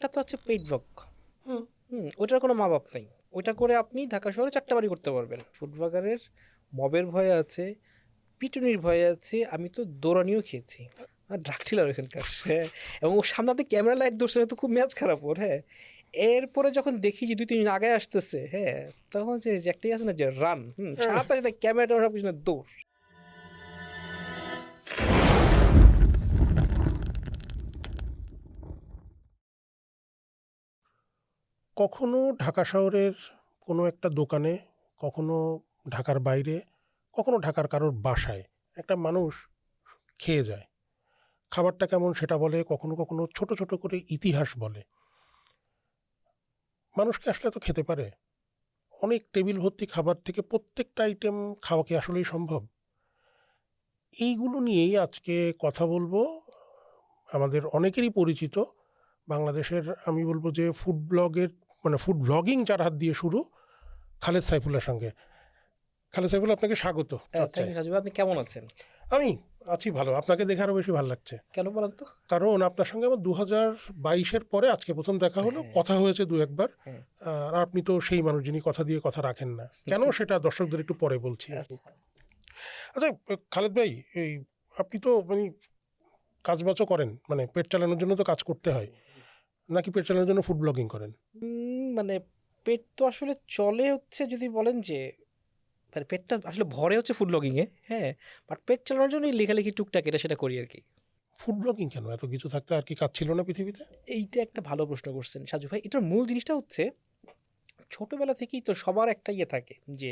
একটা তো হচ্ছে পেইড ব্লগ। হুম। ওইটার কোনো মা বাপ নাই। ওইটা করে আপনি ঢাকা শহরে 4টা বাড়ি করতে পারবেন। ফুড ব্লগারের মবের ভয় আছে, পিটুনির ভয় আছে, আমি তো দৌড়ানিও খেয়েছি। আর ড্রাগ ডিলার ওখানকার, হ্যাঁ। এবং ওর সামনে ক্যামেরা লাইট ধরছে না, তো খুব মেজাজ খারাপ ওর, হ্যাঁ। এরপরে যখন দেখি যে 2-3 দিন আগে আসতেছে, হ্যাঁ, তখন যে একটাই আছে না যে রান, সাথে সাথে ক্যামেরাটা ওর পিছনে দৌড়। কখনো ঢাকা শহরের কোনো একটা দোকানে, কখনো ঢাকার বাইরে, কখনো ঢাকার কারোর বাসায় একটা মানুষ খেয়ে যায়। খাবারটা কেমন সেটা বলে, কখনো কখনো ছোট ছোট করে ইতিহাস বলে। মানুষকে আসলে তো খেতে পারে? অনেক টেবিল ভর্তি খাবার থেকে প্রত্যেকটা আইটেম খাওয়া কি আসলেই সম্ভব? এইগুলো নিয়েই আজকে কথা বলবো। আমাদের অনেকেরই পরিচিত বাংলাদেশের, আমি বলবো যে ফুড ব্লগের, মানে ফুড ব্লগিং যার হাত দিয়ে শুরু, খালেদ সাইফুল্লাহর সঙ্গে। খালেদ সাইফুল্লাহ, আপনাকে স্বাগত থ্যাংক চর্চায়। ইউ সাজু ভাই, আপনি কেমন আছেন? আমি আছি ভালো, আপনাকে দেখে আরও বেশি ভালো লাগছে। কেন বলেন তো? কারণ আপনার সঙ্গে আমার 2022-এর পরে আজকে প্রথম দেখা হলো, হ্যাঁ, কথা হয়েছে দু একবার। হ্যাঁ। আর আপনি তো সেই মানুষ যিনি কথা দিয়ে কথা রাখেন না, কেন সেটা দর্শকদের একটু পরে বলছি আর কি। আচ্ছা খালেদ ভাই, এই আপনি তো মানে কাজবাজও করেন, মানে পেট চালানোর জন্য তো কাজ করতে হয়, নাকি পেট চালানোর জন্য ফুড ব্লগিং করেন? মানে পেট তো আসলে চলে হচ্ছে, যদি বলেন যে মানে পেটটা আসলে ভরে হচ্ছে ফুড ব্লগিংয়ে, হ্যাঁ। বাট পেট চালানোর জন্য এই লেখালেখি টুকটাক এটা সেটা করি আর কি। ফুড ব্লগিং কেন? এত কিছু থাকতে আর কি কাজ ছিল না পৃথিবীতে? এইটা একটা ভালো প্রশ্ন করছেন সাজু ভাই। এটার মূল জিনিসটা হচ্ছে ছোটবেলা থেকেই তো সবার একটা ইয়ে থাকে যে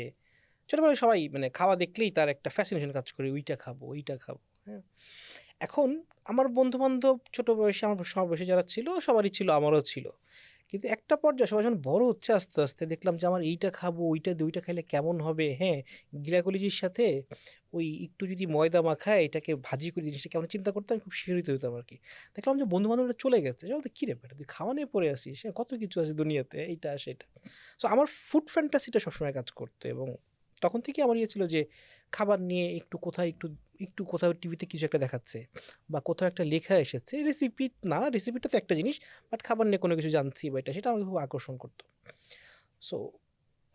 ছোটবেলায় সবাই মানে খাওয়া দেখলেই তার একটা ফ্যাসিনেশন কাজ করে, ওইটা খাবো ওইটা খাবো, হ্যাঁ। এখন আমার বন্ধু বান্ধব ছোট বয়সে, আমার সমবয়সী যারা ছিল সবারই ছিল, আমারও ছিল। কিন্তু একটা পর্যায়ে সবাই যখন বড় হচ্ছে আস্তে আস্তে দেখলাম যে আমার এইটা খাবো ওইটা দুইটা খাইলে কেমন হবে, হ্যাঁ। গিলাকলিজির সাথে ওই একটু যদি ময়দা মাখায় এটাকে ভাজি করে জিনিসটা কেমন চিন্তা করতাম, খুব শিহরিত হতাম আর কি। দেখলাম যে বন্ধু বান্ধবরা চলে গেছে, কী রে বেটা তুই খাওয়া নিয়ে পড়ে আসিস, হ্যাঁ, কত কিছু আছে দুনিয়াতে, এইটা সেটা। সো আমার ফুড ফ্যান্টাসিটা সবসময় কাজ করতো, এবং তখন থেকে আমার ইয়ে ছিল যে খাবার নিয়ে একটু কোথায় একটু একটু কোথাও টিভিতে কিছু একটা দেখাচ্ছে বা কোথাও একটা লেখা এসেছে, রেসিপি না, রেসিপিটা তো একটা জিনিস, বাট খাবার নিয়ে কোনো কিছু জানছি বা এটা সেটা আমাকে খুব আকর্ষণ করতো। সো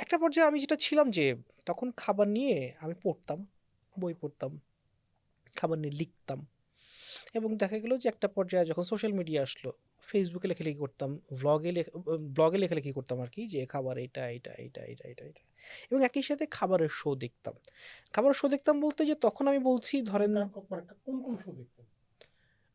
একটা পর্যায়ে আমি যেটা ছিলাম যে তখন খাবার নিয়ে আমি পড়তাম, বই পড়তাম, খাবার নিয়ে লিখতাম। এবং দেখা গেলো যে একটা পর্যায়ে যখন সোশ্যাল মিডিয়া আসলো, ফেসবুকে লেখালেখি করতাম, ব্লগে লেখালেখি করতাম আর কি, যে খাবার এটা এটা এটা এটা এটা এটা, এবং একই সাথে খাবারের শো দেখতাম। খাবারের শো দেখতাম বলতে যে তখন আমি বলছি ধরেন, কোন কোন শো দেখতেন?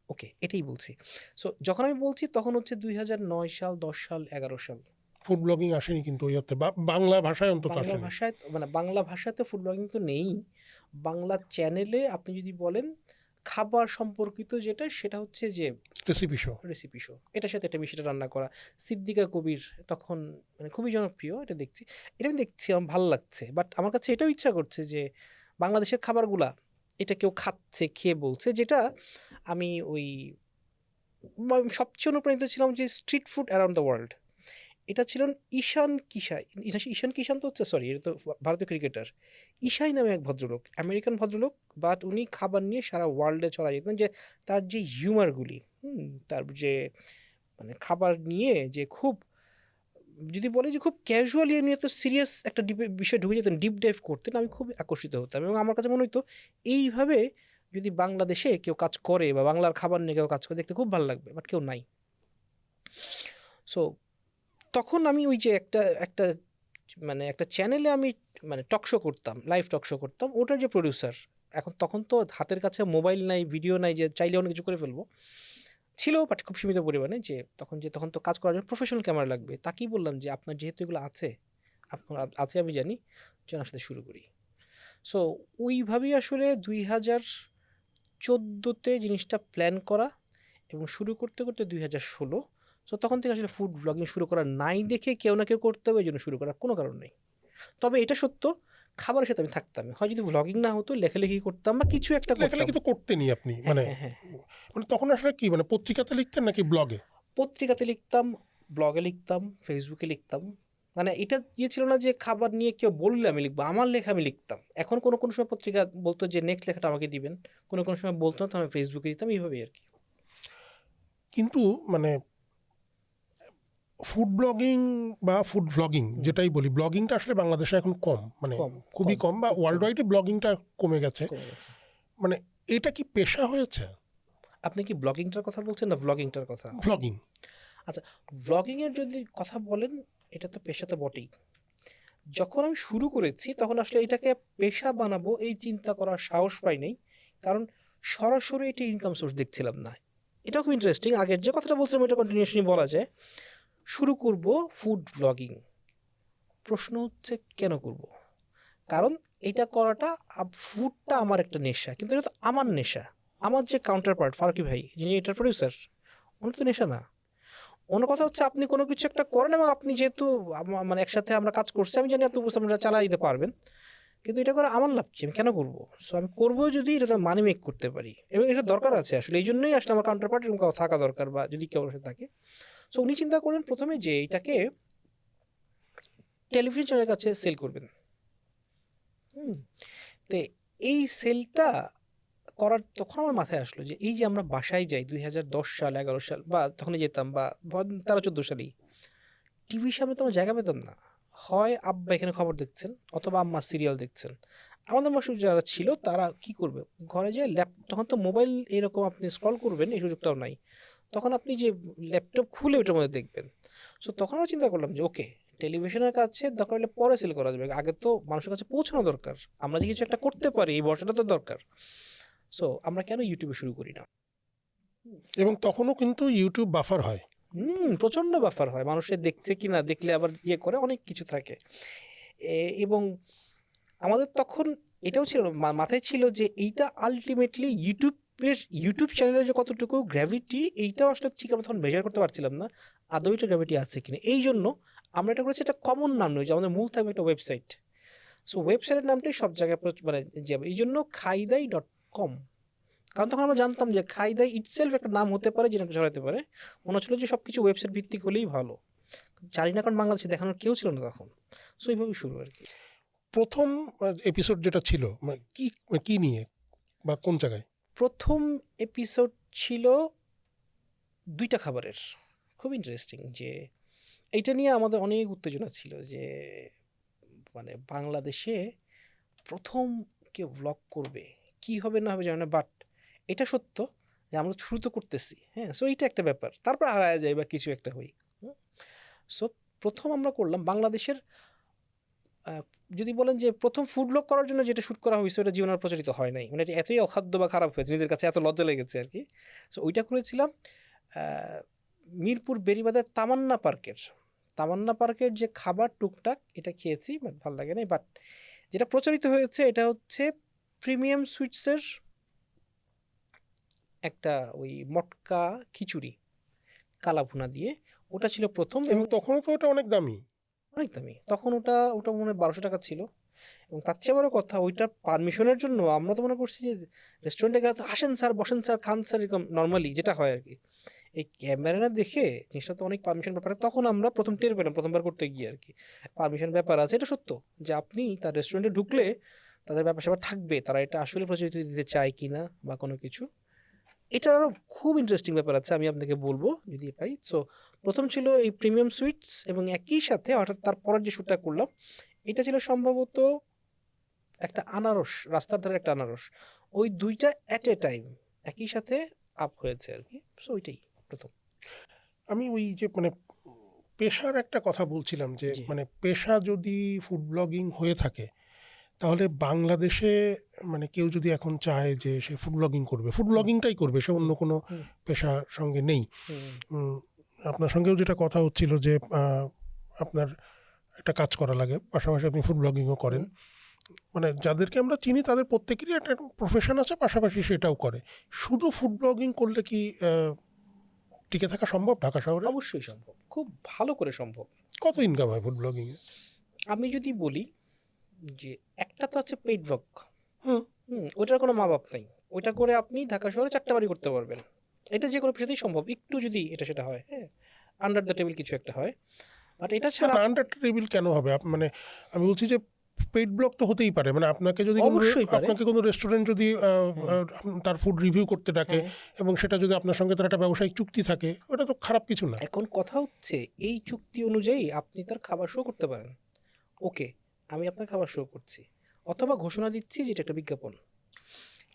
ওকে এটাই বলছি। সো যখন আমি বলছি তখন হচ্ছে 2009 সাল, 10 সাল, 11 সাল। ফুড ব্লগিং আসেনি কিন্তু ওই অর্থে, বাংলা ভাষায় অন্তত বাংলা আসেনি। ভাষায় মানে বাংলা ভাষাতে ফুড ব্লগিং তো নেই। বাংলা চ্যানেলে আপনি যদি বলেন খাবার সম্পর্কিত যেটা, সেটা হচ্ছে যে রেসিপি শো। রেসিপি শো, এটার সাথে এটা বেশিটা রান্না করা। সিদ্দিকা কবির তখন মানে খুবই জনপ্রিয়, এটা দেখছি, এটা আমি দেখছি, আমার ভালো লাগছে। বাট আমার কাছে এটাও ইচ্ছা করছে যে বাংলাদেশের খাবারগুলা এটা কেউ খাচ্ছে, খেয়ে বলছে, যেটা আমি ওই সবচেয়ে অনুপ্রাণিত ছিলাম যে street food around the world. এটা ছিলেন ঈশান কিশাই, ঈশান কিষান তো হচ্ছে, সরি, এটা তো ভারতীয় ক্রিকেটার। ঈশাই নামে এক ভদ্রলোক, আমেরিকান ভদ্রলোক, বাট উনি খাবার নিয়ে সারা ওয়ার্ল্ডে ছড়া যেতেন, যে তার যে হিউমারগুলি, তার যে মানে খাবার নিয়ে যে খুব, যদি বলে যে খুব ক্যাজুয়ালি এমনি এত সিরিয়াস একটা বিষয় ঢুকে যেতেন, ডিপ ডাইভ করতেন, আমি খুব আকর্ষিত হতাম। এবং আমার কাছে মনে হতো এইভাবে যদি বাংলাদেশে কেউ কাজ করে বা বাংলার খাবার নিয়ে কেউ কাজ করে, দেখতে খুব ভালো লাগবে, বাট কেউ নাই। সো তখন আমি ওই যে একটা একটা মানে একটা চ্যানেলে আমি মানে টক শো করতাম, লাইভ টক শো করতাম, ওটার যে প্রডিউসার, এখন তখন তো হাতের কাছে মোবাইল নাই, ভিডিও নাই যে চাইলে অনেক কিছু করে ফেলবো, ছিল বাট খুব সীমিত পরিমাণে, যে তখন তো কাজ করার জন্য প্রফেশনাল ক্যামেরা লাগবে। তাকেই বললাম যে আপনার যেহেতু এগুলো আছে, আপনার আছে আমি জানি, চল সাথে শুরু করি। সো ওইভাবেই আসলে 2014-তে জিনিসটা প্ল্যান করা, এবং শুরু করতে করতে 2016। সো তখন থেকে আসলে ফুড ব্লগিং শুরু করা নাই দেখে কেউ না কেউ করতে হবে, এই জন্য শুরু করার কোনো কারণ নেই। তবে এটা সত্য, খাবারের সাথে আমি থাকতাম, হয় যদি ব্লগিং না হতো লেখালেখি করতাম বা কিছু একটা করতাম। লেখালেখি তো করতেনই আপনি, হ্যাঁ, মানে হ্যাঁ, হ্যাঁ। মানে তখন আসলে কি, মানে পত্রিকাতে লিখতেন নাকি ব্লগে? পত্রিকাতে লিখতাম, ব্লগে লিখতাম, ফেসবুকে লিখতাম। মানে এটা ইয়ে ছিল না যে খাবার নিয়ে কেউ বললে আমি লিখবো, আমার লেখা আমি লিখতাম। এখন কোনো কোনো সময় পত্রিকা বলতো যে নেক্সট লেখাটা আমাকে দিবেন, কোনো কোনো সময় বলতো না, তো আমি ফেসবুকে দিতাম, এইভাবেই আর কি। কিন্তু মানে ফুড ব্লগিং বা ফুড ভ্লগিং যেটাই বলি, ব্লগিংটা আসলে বাংলাদেশে এখন কম, মানে কম, খুবই কম, কম, বা খুব কম। ওয়ার্ল্ড ওয়াইডে ব্লগিংটা কমে গেছে। কমে গেছে। মানে এটা কি পেশা হয়েছে আপনি কি ব্লগিংটার কথা বলছেন না ভ্লগিংটার কথা? ভ্লগিং? আচ্ছা, ভ্লগিংয়ের যদি কথা বলেন, এটা তো পেশা তো বটেই। যখন আমি শুরু করেছি তখন আসলে এটাকে পেশা বানাবো এই চিন্তা করার সাহস পাই নাই, কারণ সরাসরি এটা ইনকাম সোর্স দেখছিলাম না। এটাও খুব ইন্টারেস্টিং, আগের যে কথাটা বলছিলাম এটা কন্টিনিউশনই বলা যায়। শুরু করব ফুড ব্লগিং, প্রশ্ন হচ্ছে কেন করব? কারণ এটা করাটা, ফুডটা আমার একটা নেশা, কিন্তু এটা তো আমার নেশা। আমার যে কাউন্টার পার্ট ফারুকি ভাই, যিনি এটার প্রডিউসার, ওনার তো নেশা না। অন্য কথা হচ্ছে আপনি কোনো কিছু একটা করেন এবং আপনি যেহেতু মানে একসাথে আমরা কাজ করছি, আমি জানি আপনি বুঝতে আপনারা চালাই দিতে পারবেন, কিন্তু এটা করে আমার লাভ কি? আমি কেন করবো? সো আমি করবো যদি এটা মানি মেক করতে পারি, এবং এটা দরকার আছে আসলে, এই জন্যই আসলে আমার কাউন্টার পার্ট এরকম থাকা দরকার, বা যদি কেউ থাকে। সো উনি চিন্তা করেন প্রথমে যে এটাকে টেলিভিশন চ্যানেলের কাছে সেল করবেন। তো এই সেলটা করার তখন আমার মাথায় আসলো যে এই যে আমরা বাসায় যাই 2010 সাল 11 সাল বা তখনই যেতাম, বা 13-14 সালেই টিভির সামনে তো আমার জায়গা পেতাম না। হয় আব্বা এখানে খবর দেখছেন, অথবা আম্মা সিরিয়াল দেখছেন। আমাদের বয়সী যারা ছিল তারা কি করবে, ঘরে যে তখন তো মোবাইল এরকম আপনি স্ক্রল করবেন এই সুযোগটাও নাই, তখন আপনি যে ল্যাপটপ খুলে ওটার মধ্যে দেখবেন। সো তখন আমরা চিন্তা করলাম যে ওকে, টেলিভিশনের কাছে দরকার হলে পরে সেল করা যাবে, আগে তো মানুষের কাছে পৌঁছানো দরকার, আমরা যে কিছু একটা করতে পারি এই বর্ষাটা তো দরকার। সো আমরা কেন ইউটিউবে শুরু করি না? এবং তখনও কিন্তু ইউটিউব বাফার হয়। প্রচণ্ড ব্যাপার হয়, মানুষের দেখছে কি না দেখলে আবার ইয়ে করে, অনেক কিছু থাকে। এবং আমাদের তখন এটাও ছিল মাথায় ছিল যে এইটা আলটিমেটলি ইউটিউব চ্যানেলের যে কতটুকু গ্র্যাভিটি, এইটাও আসলে ঠিক আমরা তখন মেজার করতে পারছিলাম না আদৌ এটা গ্র্যাভিটি আছে কিনা। এই জন্য আমরা এটা করেছি একটা কমন নাম নয়, যে আমাদের মূল থাকবে একটা ওয়েবসাইট। সো ওয়েবসাইটের নামটাই সব জায়গায় মানে যাবে, এই জন্য খাইদাই.com। কারণ তখন আমরা জানতাম যে খাইদাই ইটসেলফ একটা নাম হতে পারে, যেটা ছড়াতে পারে। মনে হচ্ছিল যে সব কিছু ওয়েবসাইট ভিত্তিক হলেই ভালো, জানি না, কারণ বাংলাদেশে দেখানোর কেউ ছিল না তখন। সো এইভাবেই শুরু আর কি। প্রথম এপিসোড যেটা ছিল মানে কি নিয়ে বা কোন জায়গায়? প্রথম এপিসোড ছিল 2টা খাবারের। খুব ইন্টারেস্টিং যে এইটা নিয়ে আমাদের অনেক উত্তেজনা ছিল যে মানে বাংলাদেশে প্রথম কেউ ব্লগ করবে, কি হবে না হবে জানি না, বাট এটা সত্য যে আমরা শুরু তো করতেছি। হ্যাঁ, সো এইটা একটা ব্যাপার, তারপর হারায় যায় বা কিছু একটা হই। সো প্রথম আমরা করলাম বাংলাদেশের, যদি বলেন যে প্রথম ফুড ব্লগ করার জন্য যেটা শ্যুট করা হয়েছে ওটা জীবনে আর প্রচারিত হয় নাই, মানে এটা এতই অখাদ্য বা খারাপ হয়েছে, নিজেদের কাছে এত লজ্জা লেগেছে আর কি। সো ওইটা করেছিলাম মিরপুর বেরিবাদের তামান্না পার্কের যে খাবার টুকটাক এটা খেয়েছি, বাট ভালো লাগে না। বাট যেটা প্রচারিত হয়েছে এটা হচ্ছে প্রিমিয়াম সুইটসের একটা ওই মটকা খিচুড়ি কালা ভুনা দিয়ে, ওটা ছিল প্রথম। এবং তখনও তো ওটা অনেক দামি। অনেক দামি তখন, ওটা ওটা মনে হয় 1200 টাকা ছিল। এবং তার চেয়ে বড় কথা, ওইটার পারমিশনের জন্য আমরা তো মনে করছি যে রেস্টুরেন্টে গেছে, আসেন স্যার, বসেন স্যার, খান স্যার, এরকম নর্মালি যেটা হয় আর কি। এই ক্যামেরা দেখে জিনিসটা তো অনেক পারমিশন ব্যাপারে, তখন আমরা প্রথম টের পেলাম প্রথমবার করতে গিয়ে আর কি, পারমিশন ব্যাপার আছে। এটা সত্য যে আপনি তার রেস্টুরেন্টে ঢুকলে তাদের ব্যাপার স্যাপার থাকবে, তারা এটা আসলে প্রচলিত দিতে চায় কি না বা কোনো কিছু। এটার আরও খুব ইন্টারেস্টিং ব্যাপার আছে, আমি আপনাকে বলবো যদি পাই। সো প্রথম ছিল এই প্রিমিয়াম সুইটস, এবং একই সাথে অর্থাৎ তারপরের যে শ্যুটটা করলাম এটা ছিল সম্ভবত একটা আনারস, রাস্তার ধারে একটা আনারস। ওই 2টা অ্যাট এ টাইম একই সাথে আপ হয়েছে আর কি। সো ওইটাই প্রথম। আমি ওই যে মানে পেশার একটা কথা বলছিলাম যে জি। মানে পেশা যদি ফুড ব্লগিং হয়ে থাকে, তাহলে বাংলাদেশে মানে কেউ যদি এখন চায় যে সে ফুড ব্লগিং করবে, ফুড ব্লগিংটাই করবে, সে অন্য কোনো হুম, পেশার সঙ্গে নেই। হুম, উম, আপনার সঙ্গেও যেটা কথা হচ্ছিল যে আপনার একটা কাজ করা লাগে, পাশাপাশি আপনি ফুড ব্লগিংও করেন। মানে যাদেরকে আমরা চিনি তাদের প্রত্যেকেরই একটা প্রফেশন আছে, পাশাপাশি সেটাও করে। শুধু ফুড ব্লগিং করলে কি টিকে থাকা সম্ভব ঢাকা শহরে? অবশ্যই সম্ভব, খুব ভালো করে সম্ভব। কত ইনকাম হয় ফুড ব্লগিংয়ে? আমি যদি বলি যে একটা তো আছে পেইড ব্লগ, হুম। ওইটার কোনো মা বাপ নাই, ওইটা করে আপনি ঢাকা শহরে 4টা বাড়ি করতে পারবেন। এটা যে কোনো পেশাতেই সম্ভব, একটু যদি এটা সেটা হয়, হ্যাঁ, আন্ডার দ্য টেবিল কিছু একটা হয়। বাট এটা ছাড়া আন্ডার টেবিল কেন হবে? মানে আমি বলছি যে পেইড ব্লগ তো হতেই পারে, মানে আপনাকে যদি অবশ্যই পারে। আপনাকে কোনো রেস্টুরেন্ট যদি তার ফুড রিভিউ করতে ডাকে এবং সেটা যদি আপনার সঙ্গে তার একটা ব্যবসায়িক চুক্তি থাকে, ওটা তো খারাপ কিছু না। এখন কথা হচ্ছে এই চুক্তি অনুযায়ী আপনি তার খাবার শো করতে পারেন, ওকে আমি আপনার খাবার শো করছি, অথবা ঘোষণা দিচ্ছি যেটা একটা বিজ্ঞাপন।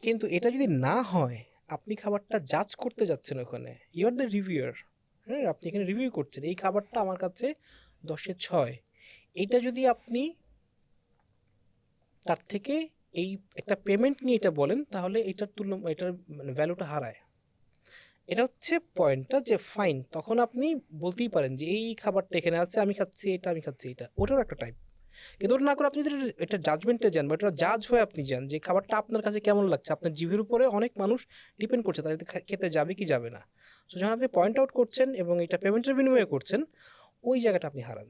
কিন্তু এটা যদি না হয়, আপনি খাবারটা জাজ করতে যাচ্ছেন ওখানে, ইউ আর দ্য রিভিউয়ার, হ্যাঁ আপনি এখানে রিভিউ করছেন এই খাবারটা আমার কাছে 10/6, এটা যদি আপনি তার থেকে এই একটা পেমেন্ট নিয়ে এটা বলেন, তাহলে এটার তুলনা এটার মানে ভ্যালুটা হারায়। এটা হচ্ছে পয়েন্টটা, যে ফাইন তখন আপনি বলতেই পারেন যে এই খাবারটা এখানে আছে, আমি খাচ্ছি এটা, আমি খাচ্ছি এটা, ওটারও একটা টাইপ। কিন্তু ওটা না করে আপনি যদি এটা জাজমেন্টে যান বা এটা জাজ হয়ে আপনি যান যে খাবারটা আপনার কাছে কেমন লাগছে, আপনার জিভের উপরে অনেক মানুষ ডিপেন্ড করছে তারা এতে খেতে যাবে কি যাবে না। সো যখন আপনি পয়েন্ট আউট করছেন এবং এটা পেমেন্টের বিনিময়ে করছেন, ওই জায়গাটা আপনি হারান।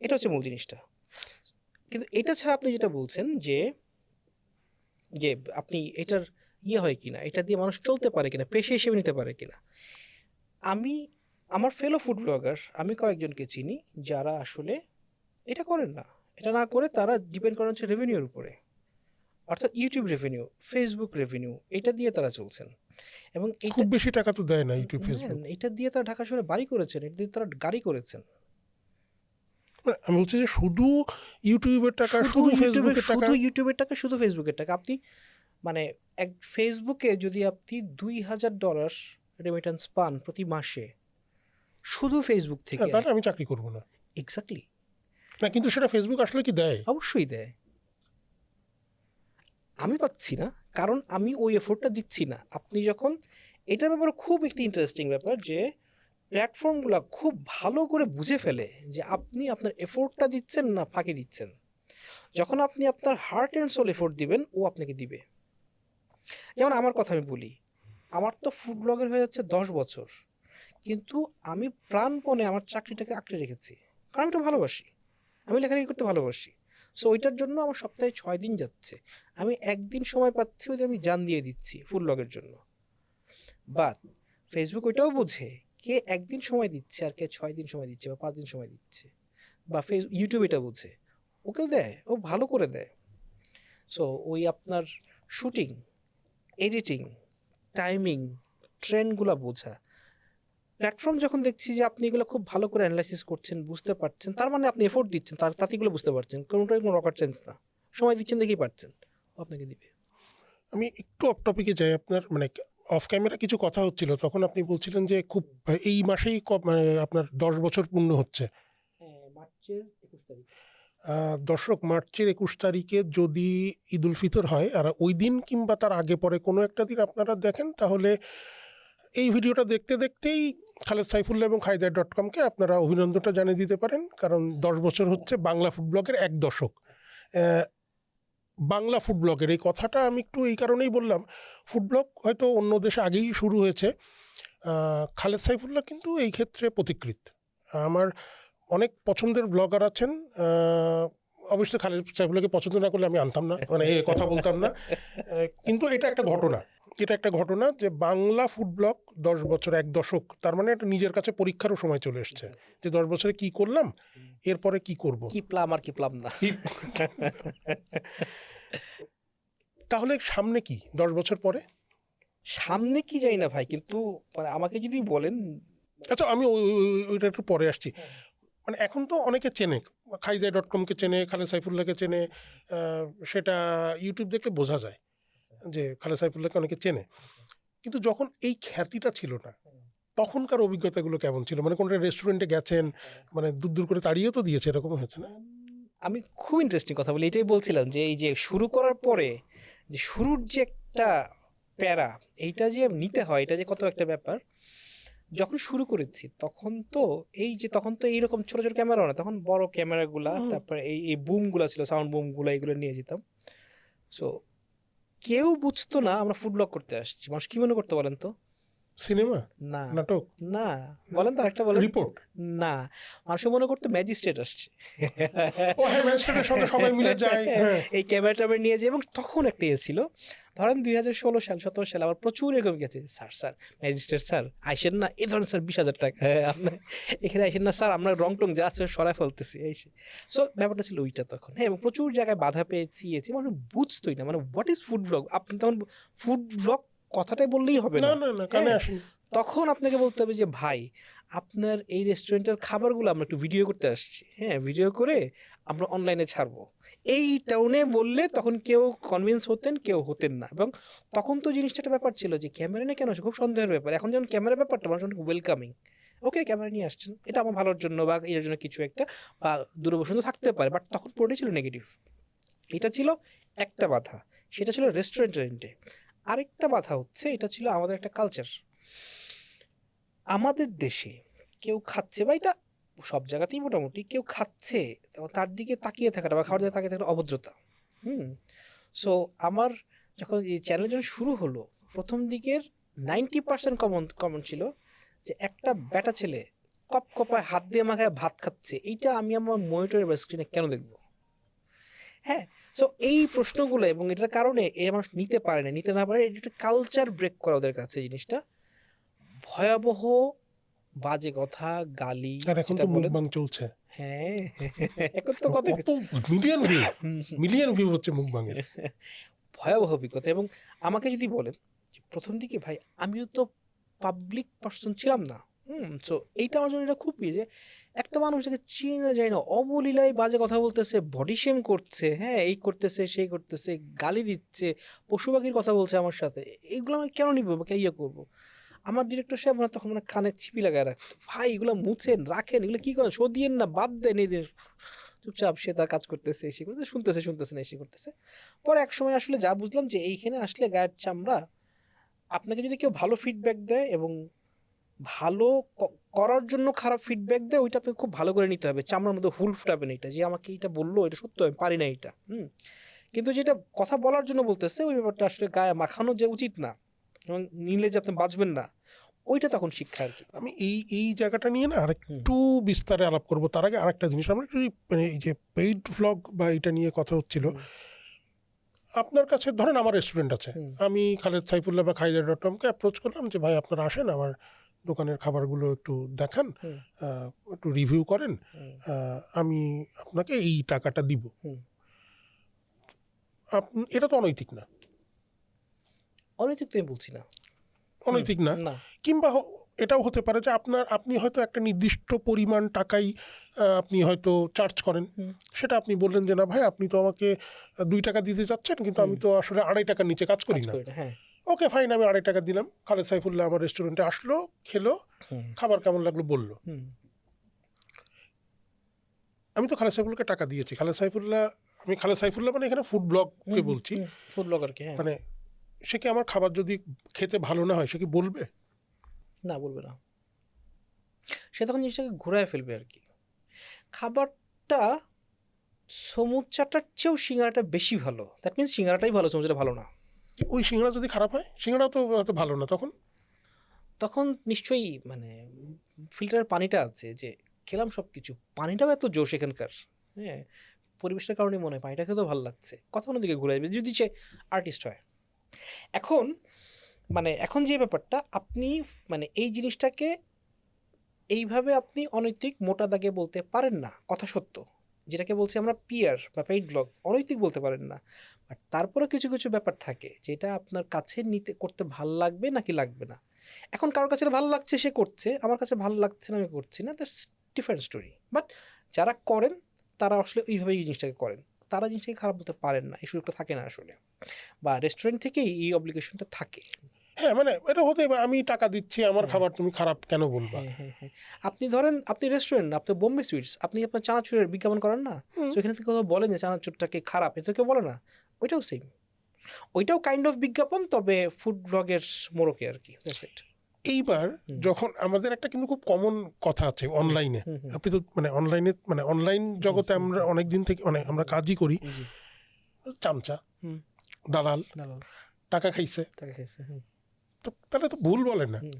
এটা হচ্ছে মূল জিনিসটা। কিন্তু এটা ছাড়া আপনি যেটা বলছেন যে যে আপনি এটার হয় কিনা, এটা দিয়ে মানুষ চলতে পারে কিনা, পেশা হিসেবে নিতে পারে কিনা, আমি আমার ফেলো ফুড ব্লগার আমি কয়েকজনকে চিনি যারা আসলে এটা করেন না। এটা না করে তারা ডিপেন্ড করেন হচ্ছে রেভিনিউর উপরে, অর্থাৎ ইউটিউব রেভিনিউ, ফেসবুক রেভিনিউ, এটা দিয়ে তারা চলছেন। এবং খুব বেশি টাকা তো দেয় না ইউটিউব, ফেসবুক। এটা দিয়ে তারা ঢাকা শহরে বাড়ি করেছেন, এটা দিয়ে তারা গাড়ি করেছেন। মানে আমি বলছি যে শুধু ইউটিউবের টাকা, শুধু ফেসবুকের টাকা, শুধু ইউটিউবের টাকা, শুধু ফেসবুকের টাকা। আপনি মানে এক ফেসবুকে যদি আপনি $2,000 রেমিটেন্স পান প্রতি মাসে শুধু ফেসবুক থেকে, তাহলে আমি চাকরি করবো না। এক্স্যাক্টলি। না, কিন্তু সেটা ফেসবুক আসলে কি দেয়? অবশ্যই দেয়। আমি পাচ্ছি না কারণ আমি ওই এফোর্টটা দিচ্ছি না। আপনি যখন, এটার ব্যাপারে খুব একটি ইন্টারেস্টিং ব্যাপার যে প্ল্যাটফর্মগুলো খুব ভালো করে বুঝে ফেলে যে আপনি আপনার এফোর্টটা দিচ্ছেন না ফাঁকি দিচ্ছেন। যখন আপনি আপনার হার্ট অ্যান্ড সোল এফোর্ট দিবেন, ও আপনাকে দিবে। যেমন আমার কথা আমি বলি, আমার তো ফুড ব্লগার হয়ে যাচ্ছে 10 বছর, কিন্তু আমি প্রাণপণে আমার চাকরিটাকে আঁকড়ে রেখেছি, কারণ আমি এটা ভালোবাসি, আমি লেখালেখি করতে ভালোবাসি। সো ওইটার জন্য আমার সপ্তাহে 6 দিন যাচ্ছে, আমি একদিন সময় পাচ্ছি ওই যে আমি জান দিয়ে দিচ্ছি ফুড ব্লগের জন্য। বাট ফেসবুক ওইটাও বোঝে কে একদিন সময় দিচ্ছে আর কে 6 দিন সময় দিচ্ছে বা 5 দিন সময় দিচ্ছে, বা ইউটিউব এটা বোঝে, ওকে দেয়, ও ভালো করে দেয়। সো ওই আপনার শুটিং, এডিটিং, টাইমিং, ট্রেন্ডগুলো বোঝা, প্ল্যাটফর্ম যখন দেখছি যে আপনি এগুলো খুব ভালো করে অ্যানালাইসিস করছেন, বুঝতে পারছেন, তার মানে আপনি এফোর্ট দিচ্ছেন, তাতে এগুলো বুঝতে পারছেন, কোনোটাই কোনো রকেট সায়েন্স না, সময় দিচ্ছেন দেখেই পারছেন, ও আপনাকে দিবে। আমি একটু অফ টপিকে যাই। আপনার মানে অফ ক্যামেরা কিছু কথা হচ্ছিল, তখন আপনি বলছিলেন যে খুব এই মাসেই মানে আপনার 10 বছর পূর্ণ হচ্ছে। মার্চের 21 তারিখ। দর্শক, মার্চের 21 তারিখে যদি ঈদ উল ফিতর হয় আর ওই দিন কিংবা তার আগে পরে কোনো একটা দিন আপনারা দেখেন, তাহলে এই ভিডিওটা দেখতে দেখতেই খালেদ সাইফুল্লাহ এবং খাইদার.কমকে আপনারা অভিনন্দনটা জানিয়ে দিতে পারেন, কারণ 10 বছর হচ্ছে বাংলা ফুড ব্লগের 1 দশক। বাংলা ফুড ব্লগের এই কথাটা আমি একটু এই কারণেই বললাম, ফুড ব্লগ হয়তো অন্য দেশে আগেই শুরু হয়েছে, খালেদ সাইফুল্লাহ কিন্তু এই ক্ষেত্রে পথিকৃৎ। আমার অনেক পছন্দের ব্লগার আছেন, অবশ্যই খালেদ সাইফুল্লাহকে পছন্দ না করলে আমি আনতাম না, মানে এই কথা বলতাম না, কিন্তু এটা একটা ঘটনা যে বাংলা ফুড ব্লগ 10 বছর, 1 দশক, তার মানে এটা নিজের কাছে পরীক্ষারও সময় চলে এসছে যে 10 বছরে কি করলাম, এরপরে কি করব, কি প্লাম আর কি প্লাম না। তাহলে সামনে কি 10 বছর পরে? সামনে কি জানি না ভাই, কিন্তু মানে আমাকে যদি বলেন, আচ্ছা আমি ওইটা একটু পরে আসছি। মানে এখন তো অনেকে চেনে, খাইদার.কমকে চেনে, খালেদ সাইফুল্লাহকে চেনে, সেটা ইউটিউব দেখলে বোঝা যায় যে খালেদ সাইফুল্লাহকে অনেকে চেনে। কিন্তু যখন এই খ্যাতিটা ছিল না, তখনকার অভিজ্ঞতাগুলো কেমন ছিল? মানে কোনটা রেস্টুরেন্টে গেছেন, মানে দূর দূর করে তাড়িয়েও তো দিয়েছে, এরকম হয়েছে না? আমি খুব ইন্টারেস্টিং কথা বলি, এটাই বলছিলাম যে এই যে শুরু করার পরে যে শুরুর যে একটা প্যারা, এইটা যে নিতে হয়, এটা যে কত একটা ব্যাপার। যখন শুরু করেছি তখন তো তখন তো এইরকম ছোট ছোট ক্যামেরা না, তখন বড় ক্যামেরাগুলা, তারপরে এই বুমগুলা ছিল, সাউন্ড বুমগুলা, এগুলো নিয়ে যেতাম। সো কেউ বুঝতো না আমরা ফুড ব্লগ করতে আসছি। মানুষ কি মনে করতে বলেন তো? সিনেমা, না নাটক, না, বলেন তো আরেকটা বলেন। রিপোর্ট। না, মানুষ মনে করতো ম্যাজিস্ট্রেট আসছে। ও হ্যাঁ, ম্যাজিস্ট্রেটের সঙ্গে সবাই মিলে যায়। হ্যাঁ, এই ক্যামেরা ট্যামেরা নিয়ে যায়। এবং তখন একটা ইয়ে ছিল, ধরেন 2016 সাল 17 সালে আমার প্রচুর এরকম গেছে, স্যার ম্যাজিস্ট্রেট স্যার আইসেন না, এই ধরেন স্যার 20,000 টাকা, হ্যাঁ আপনার এখানে আইসেন না স্যার, আমরা রং টং যা আছে সরাই ফেলতেছি এই। সো ব্যাপারটা ছিল ওইটা তখন। হ্যাঁ, এবং প্রচুর জায়গায় বাধা পেয়েছি মানুষ বুঝতোই না, মানে হোয়াট ইজ ফুড ব্লগ। আপনি তখন ফুড ব্লগ কথাটাই বললেই হবে না না। না না, কানে হ্যাঁ, আসেনি। তখন আপনাকে বলতে হবে যে ভাই আপনার এই রেস্টুরেন্টের খাবারগুলো আমরা একটু ভিডিও করতে আসছি, হ্যাঁ ভিডিও করে আমরা অনলাইনে ছাড়বো। এই টাউনে বললে তখন কেউ কনভিন্স হতেন, কেউ হতেন না। এবং তখন তো জিনিসটা একটা ব্যাপার ছিল যে ক্যামেরা নিয়ে কেন আসে, খুব সন্দেহের ব্যাপার। এখন যেমন ক্যামেরার ব্যাপারটা মানুষ অনেক ওয়েলকামিং, ওকে ক্যামেরা নিয়ে আসছেন, এটা আমার ভালোর জন্য বা এর জন্য কিছু একটা বা দূরবর্তী থাকতে পারে, বাট তখন পুরোটাই ছিল নেগেটিভ। এটা ছিল একটা বাধা, সেটা ছিল রেস্টুরেন্টে। আরেকটা বাধা হচ্ছে, এটা ছিল আমাদের একটা কালচার। আমাদের দেশে কেউ খাচ্ছে, বা এটা সব জায়গাতেই মোটামুটি, কেউ খাচ্ছে তার দিকে তাকিয়ে থাকাটা বা খাবার দিকে তাকিয়ে থাকাটা অভদ্রতা। সো আমার যখন এই চ্যানেল যখন শুরু হলো, প্রথম দিকের 90% কমন ছিল যে একটা বেটা ছেলে কপ কপায় হাত দিয়ে মাখায় ভাত খাচ্ছে, এইটা আমি আমার মনিটরে বা স্ক্রিনে কেন দেখবো? হ্যাঁ, সো এই প্রশ্নগুলো এবং এটার কারণে এ মানুষ নিতে পারে না, নিতে না পারে, এটা কালচার ব্রেক করা ওদের কাছে জিনিসটা। ভয়াবহ বাজে কথা, গালি, আর এখন তো মুখবাং চলছে। হ্যাঁ এখন তো কত কত মিলিয়ন ভিউ হচ্ছে মুখবাংয়ের। ভয়াবহ অভিজ্ঞতা। এবং আমাকে যদি বলেন যে প্রথম দিকে ভাই আমিও তো পাবলিক পার্সন ছিলাম না, সো এইটা আমার জন্য এটা খুব ইয়ে যে একটা মানুষ যাকে চিনে যায় না অবলীলায় বাজে কথা বলতেছে, বডি শেম করছে, হ্যাঁ এই করতেছে সেই করতেছে, গালি দিচ্ছে, পশু পাখির কথা বলছে আমার সাথে, এইগুলো আমি কেন নিবো বা ইয়ে করবো? আমার ডিরেক্টর সাহেব মানে তখন মানে কানে ছিপি লাগায় রাখতো, ভাই এগুলো মুছেন রাখেন, এগুলো কী করেন, শো দিয়েন না, বাদ দেন এই দিন। চুপচাপ সে তার কাজ করতেছে, এসে করতেছে, শুনতেছে না এসে করতেছে। পরে এক সময় আসলে যা বুঝলাম যে এইখানে আসলে গায়ের চামড়া, আপনাকে যদি কেউ ভালো ফিডব্যাক দেয় এবং ভালো করার জন্য খারাপ ফিডব্যাক দেয়, ওইটা আপনাকে খুব ভালো করে নিতে হবে, চামড়ার মধ্যে হুল ফুটাবেন এটা যে আমাকে এটা বললো, এটা সত্য, আমি পারি না এটা। কিন্তু যেটা কথা বলার জন্য বলতেছে, ওই ব্যাপারটা আসলে গায়ে মাখানো যে উচিত না, এবং নিলে যে আপনি বাঁচবেন না, ওইটা তখন শিক্ষা আর কি। আমি এই জায়গাটা নিয়ে না আরেকটু বিস্তারে আলাপ করবো। তার আগে আরেকটা জিনিস, আমরা একটু মানে এই যে পেইড ভ্লগ বা এটা নিয়ে কথা হচ্ছিল, আপনার কাছে ধরেন আমার রেস্টুরেন্ট আছে, আমি খালেদ সাইফুল্লাহ বা খাইজা.com-কে অ্যাপ্রোচ করলাম যে ভাই আপনারা আসেন, আমার দোকানের খাবারগুলো একটু দেখান, একটু রিভিউ করেন, আমি আপনাকে এই টাকাটা দিব। এটা তো অনৈতিক না? অনৈতিক তো আমি বলছি না, অনৈতিক না। না, কিংবা এটাও হতে পারে যে আপনি হয়তো একটা নির্দিষ্ট পরিমাণ টাকাই আপনি হয়তো চার্জ করেন, সেটা আপনি বললেন যে না ভাই আপনি তো আমাকে 2 টাকা দিতে চাচ্ছেন, কিন্তু আমি তো আসলে 2.5 টাকার নিচে কাজ করি না। হ্যাঁ ওকে ফাইন, আমি 2.5 টাকা দিলাম। খালেদ সাইফুল্লাহ আমার রেস্টুরেন্টে আসলো, খেলো, খাবার কেমন লাগলো বললো। আমি তো খালেদ সাইফুল্লাহকে টাকা দিয়েছি। খালেদ সাইফুল্লাহ মানে এখানে ফুড ব্লগকে বলছি, ফুড ব্লগারকে। হ্যাঁ, মানে সে কি আমার খাবার যদি খেতে ভালো না হয় সে কি বলবে? না, বলবে না, সে তখন জিনিসটাকে ঘুরায় ফেলবে আর কি। খাবারটা সমুচাটার চেয়েও সিঙ্গারাটা বেশি ভালো, দ্যাট মিনস সিঙ্গারাটাই ভালো, সমুচাটা ভালো না। ওই সিঙ্গারা যদি খারাপ হয়, সিঙ্গারা তো ভালো না, তখন নিশ্চয়ই মানে ফিল্টারের পানিটা আছে যে খেলাম সব কিছু, পানিটাও এত জোশ এখানকার, হ্যাঁ পরিবেশটার কারণে মনে হয় পানিটা খেতেও ভালো লাগছে, কথা অন্যদিকে ঘুরে যাবে যদি সে আর্টিস্ট হয়। এখন যে ব্যাপারটা আপনি মানে এই জিনিসটাকে এইভাবে আপনি অনৈতিক মোটা দাগে বলতে পারেন না, কথা সত্য, যেটাকে বলছি আমরা পিয়ার বা পেইড ব্লগ, অনৈতিক বলতে পারেন না। বাট তারপরে কিছু কিছু ব্যাপার থাকে যেটা আপনার কাছে নিতে করতে ভালো লাগবে নাকি লাগবে না। এখন কারোর কাছে ভালো লাগছে সে করছে, আমার কাছে ভালো লাগছে না আমি করছি না, দ্যাটস ডিফারেন্ট স্টোরি। বাট যারা করেন তারা আসলে ওইভাবেই এই জিনিসটাকে করেন, তারা জিনিসটাকে খারাপ বলতে পারেন না, এই সুযোগটা থাকে না আসলে, বা রেস্টুরেন্ট থেকেই এই অব্লিগেশনটা থাকে। হ্যাঁ মানে এটা হতে পারে, আমি টাকা দিচ্ছি আমার খাবার তুমি খারাপ কেন বলবা? হ্যাঁ, আপনি ধরেন আপনি রেস্টুরেন্ট, আপনি বোম্বে সুইটস, আপনি আপনার চানাচুরের বিজ্ঞাপন করেন না, তো এখানে থেকে কোথাও বলেন যে চানাচুরটাকে খারাপ, এটা কেউ বলে না, ওইটাও সেম, ওইটাও কাইন্ড অফ বিজ্ঞাপন, তবে ফুড ব্লগের মোড়কে আর কি। এইবার যখন আমাদের একটা কিন্তু খুব কমন কথা আছে অনলাইনে, আপনি তো মানে অনলাইন জগতে আমরা অনেক দিন থেকে মানে আমরা কাজই করি, চামচা, দালাল, টাকা খাইছে, তো তাহলে তো ভুল বলেন না। হুম।